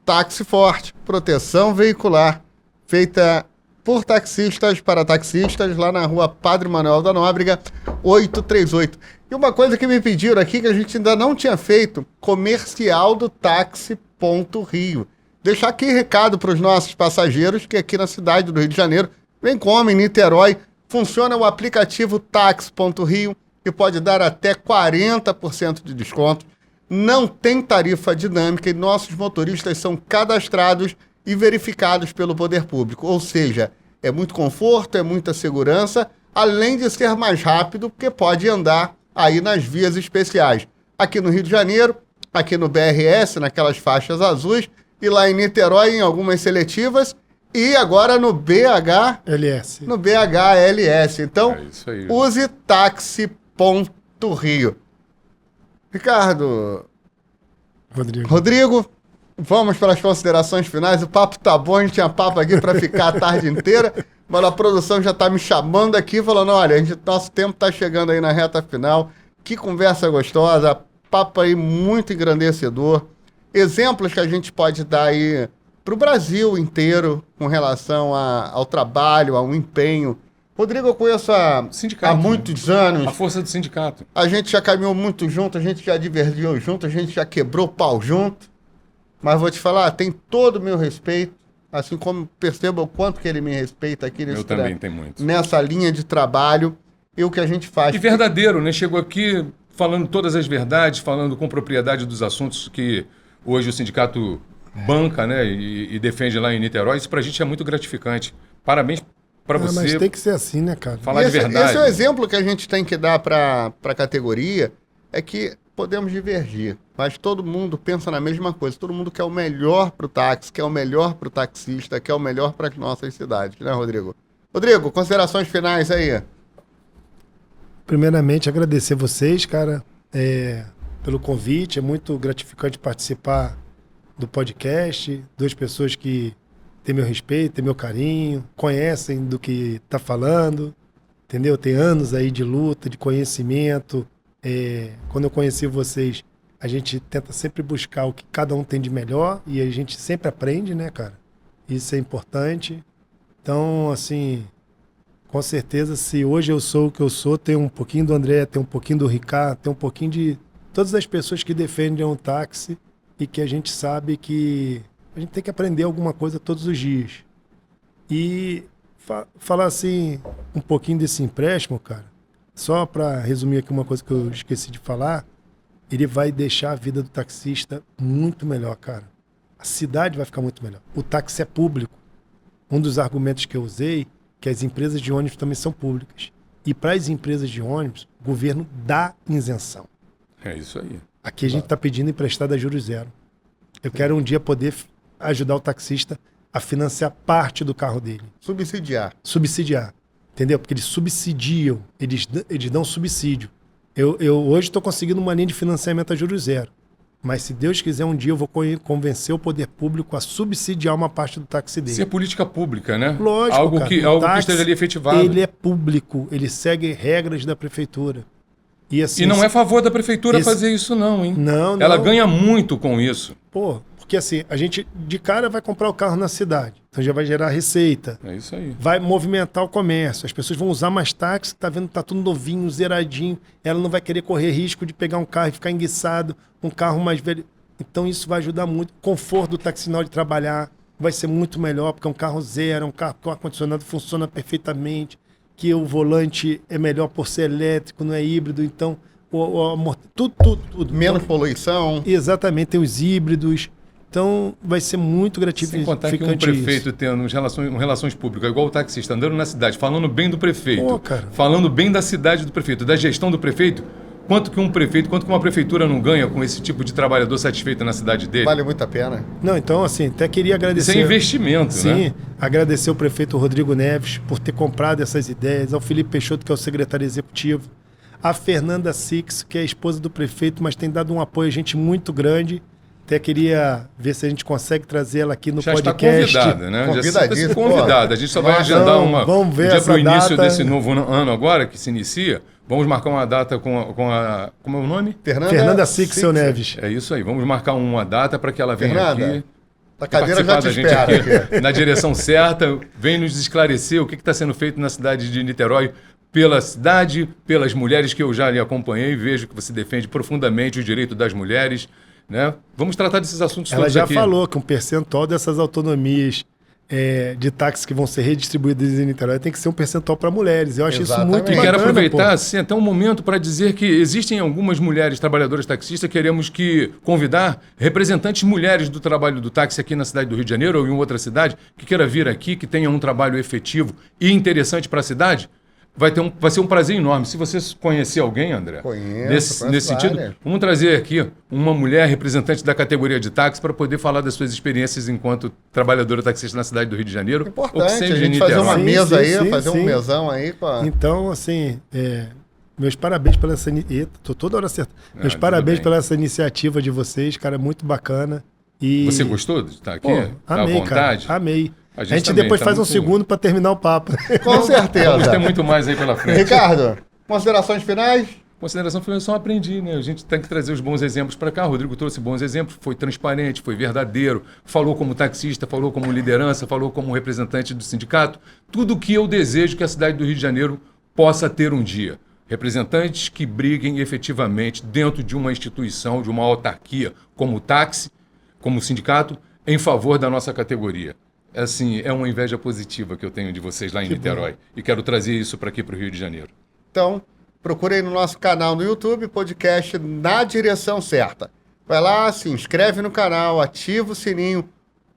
Táxi Forte, proteção veicular. feita por taxistas para taxistas, lá na rua Padre Manuel da Nóbrega, 838. E uma coisa que me pediram aqui, que a gente ainda não tinha feito, comercial do táxi.rio. Deixar aqui recado para os nossos passageiros, que aqui na cidade do Rio de Janeiro, bem como em Niterói, funciona o aplicativo táxi.rio, que pode dar até 40% de desconto. Não tem tarifa dinâmica e nossos motoristas são cadastrados e verificados pelo poder público. Ou seja, é muito conforto, é muita segurança, além de ser mais rápido, porque pode andar aí nas vias especiais. Aqui no Rio de Janeiro, aqui no BRS, naquelas faixas azuis, e lá em Niterói, em algumas seletivas, e agora no LS. No BHLS. Então, É isso aí. use táxi.rio. Ricardo, Rodrigo, vamos para as considerações finais. O papo tá bom, a gente tinha papo aqui para ficar a tarde inteira, mas a produção já tá me chamando aqui, falando, olha, nosso tempo tá chegando aí na reta final. Que conversa gostosa, papo aí muito engrandecedor. Exemplos que a gente pode dar aí para o Brasil inteiro com relação ao trabalho, ao empenho. Rodrigo, eu conheço há muitos anos. A força do sindicato. A gente já caminhou muito junto, a gente já divergiu junto, a gente já quebrou pau junto. Mas vou te falar, tem todo o meu respeito, assim como perceba o quanto que ele me respeita aqui Eu também tenho muito. nessa linha de trabalho e o que a gente faz. E verdadeiro, né? Chegou aqui falando todas as verdades, falando com propriedade dos assuntos que hoje o sindicato banca, né? E defende lá em Niterói. Isso pra gente é muito gratificante. Parabéns pra você. Mas tem que ser assim, né, cara? Falar de verdade. Esse é o exemplo que a gente tem que dar para a categoria, é que podemos divergir, mas todo mundo pensa na mesma coisa, todo mundo quer o melhor para o táxi, quer o melhor para o taxista, quer o melhor para as nossas cidades, né, Rodrigo? Rodrigo, considerações finais aí. Primeiramente, agradecer vocês, cara, pelo convite, é muito gratificante participar do podcast, duas pessoas que têm meu respeito, têm meu carinho, conhecem do que tá falando, entendeu? Tem anos aí de luta, de conhecimento. Quando eu conheci vocês, a gente tenta sempre buscar o que cada um tem de melhor e a gente sempre aprende, né, cara? Isso é importante. Então, assim, com certeza, se hoje eu sou o que eu sou, tem um pouquinho do André, tem um pouquinho do Ricardo, tem um pouquinho de todas as pessoas que defendem o táxi e que a gente sabe que a gente tem que aprender alguma coisa todos os dias. E falar assim, um pouquinho desse empréstimo, cara, só para resumir aqui uma coisa que eu esqueci de falar, ele vai deixar a vida do taxista muito melhor, cara. A cidade vai ficar muito melhor. O táxi é público. Um dos argumentos que eu usei, que as empresas de ônibus também são públicas. E para as empresas de ônibus, o governo dá isenção. É isso aí. Aqui a gente está pedindo emprestada a juros zero. Eu quero um dia poder ajudar o taxista a financiar parte do carro dele. Subsidiar. Entendeu? Porque eles subsidiam, eles dão subsídio. Eu hoje estou conseguindo uma linha de financiamento a juros zero. Mas se Deus quiser, um dia eu vou convencer o poder público a subsidiar uma parte do táxi dele. Isso é política pública, né? Lógico, algo cara. que esteja ali efetivado. Ele é público, ele segue regras da prefeitura. E, assim, e não é a favor da prefeitura fazer isso não, hein? Não. Ela ganha muito com isso. Pô, porque assim, a gente de cara vai comprar o carro na cidade. Então já vai gerar receita. É isso aí. Vai movimentar o comércio. As pessoas vão usar mais táxi, tá vendo que tá tudo novinho, zeradinho. Ela não vai querer correr risco de pegar um carro e ficar enguiçado, um carro mais velho. Então isso vai ajudar muito. O conforto do taxi na hora de trabalhar vai ser muito melhor, porque é um carro zero, é um carro que o ar-condicionado funciona perfeitamente, que o volante é melhor por ser elétrico, não é híbrido, então tudo. Menos poluição. Exatamente, tem os híbridos. Então vai ser muito gratificante. Sem contar que um prefeito tendo relações públicas, igual o taxista, andando na cidade, falando bem do prefeito, falando bem da cidade do prefeito, da gestão do prefeito, quanto que uma prefeitura não ganha com esse tipo de trabalhador satisfeito na cidade dele? Vale muito a pena. Não, então assim, até queria agradecer. Isso é investimento, sim, né? Agradecer o prefeito Rodrigo Neves por ter comprado essas ideias, ao Felipe Peixoto, que é o secretário executivo, a Fernanda Six, que é a esposa do prefeito, mas tem dado um apoio a gente muito grande. Até queria ver se a gente consegue trazer ela aqui no podcast. Já está convidada, né? Convidadíssima. Já convidada. A gente só vai agendar vamos ver dia para o início data. desse novo ano agora, que se inicia. Vamos marcar uma data com a como é o nome? Fernanda Sixel Neves. É isso aí. Vamos marcar uma data para que ela venha Fernanda, aqui. A cadeira já te participar da espera gente aqui aqui. na direção certa, vem nos esclarecer o que está sendo feito na cidade de Niterói pela cidade, pelas mulheres que eu já lhe acompanhei, vejo que você defende profundamente o direito das mulheres, né? Vamos tratar desses assuntos Ela todos já aqui. falou que um percentual dessas autonomias de táxis que vão ser redistribuídas em Niterói tem que ser um percentual para mulheres. Eu acho Exatamente. isso muito E bacana. quero aproveitar pô. assim, até um momento para dizer que existem algumas mulheres trabalhadoras taxistas, queremos que convidar representantes mulheres do trabalho do táxi aqui na cidade do Rio de Janeiro ou em outra cidade, que queira vir aqui, que tenha um trabalho efetivo e interessante para a cidade. Vai ser um prazer enorme. Se você conhecer alguém, André, Conheço nesse sentido, várias. vamos trazer aqui uma mulher representante da categoria de táxi para poder falar das suas experiências enquanto trabalhadora taxista na cidade do Rio de Janeiro. ou que Importante seja a em gente fazer Niterói. uma Sim, mesa sim, aí, sim, fazer um sim. mesão aí. Então, assim, meus parabéns pela essa tô toda hora certo. Meus tudo parabéns bem. pela essa iniciativa de vocês, cara, muito bacana. E Você gostou de estar aqui? Pô, Tá à amei, vontade? cara. Amei. A A gente gente também, depois tá faz um muito- segundo para terminar o papo. Com Vamos ter certeza. muito mais aí pela frente. Ricardo, considerações finais? Consideração final, eu só aprendi, né? A gente tem que trazer os bons exemplos para cá. O Rodrigo trouxe bons exemplos, foi transparente, foi verdadeiro, falou como taxista, falou como liderança, falou como representante do sindicato. Tudo o que eu desejo que a cidade do Rio de Janeiro possa ter um dia. Representantes que briguem efetivamente dentro de uma instituição, de uma autarquia, como o táxi, como o sindicato, em favor da nossa categoria. Assim, é uma inveja positiva que eu tenho de vocês lá em Niterói. E quero trazer isso para aqui, para o Rio de Janeiro. Então, procure aí no nosso canal no YouTube, podcast Na Direção Certa. Vai lá, se inscreve no canal, ativa o sininho,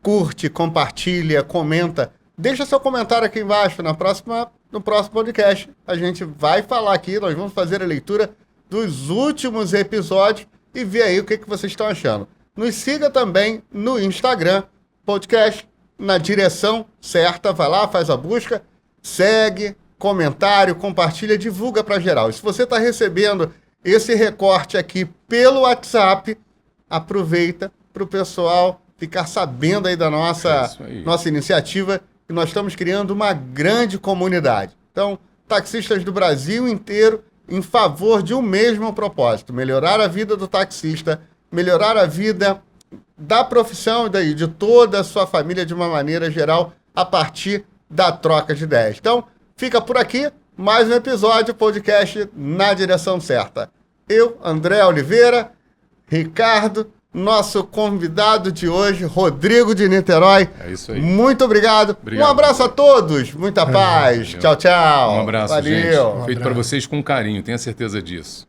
curte, compartilha, comenta. Deixa seu comentário aqui embaixo. No próximo podcast, a gente vai falar aqui, nós vamos fazer a leitura dos últimos episódios e ver aí o que vocês estão achando. Nos siga também no Instagram, podcast Na Direção Certa. Vai lá, faz a busca, segue, comentário, compartilha, divulga para geral. E se você está recebendo esse recorte aqui pelo WhatsApp, aproveita para o pessoal ficar sabendo aí da nossa iniciativa, que nós estamos criando uma grande comunidade. Então, taxistas do Brasil inteiro em favor de um mesmo propósito: melhorar a vida do taxista, melhorar a vida da profissão e de toda a sua família de uma maneira geral, a partir da troca de ideias. Então, fica por aqui mais um episódio, podcast Na Direção Certa. Eu, André Oliveira, Ricardo, nosso convidado de hoje, Rodrigo de Niterói. É isso aí. Muito obrigado. Obrigado. Um abraço a todos. Muita paz. Valeu. Tchau, tchau. Um abraço, Valeu. gente. Feito para abraço. vocês com carinho, tenha certeza disso.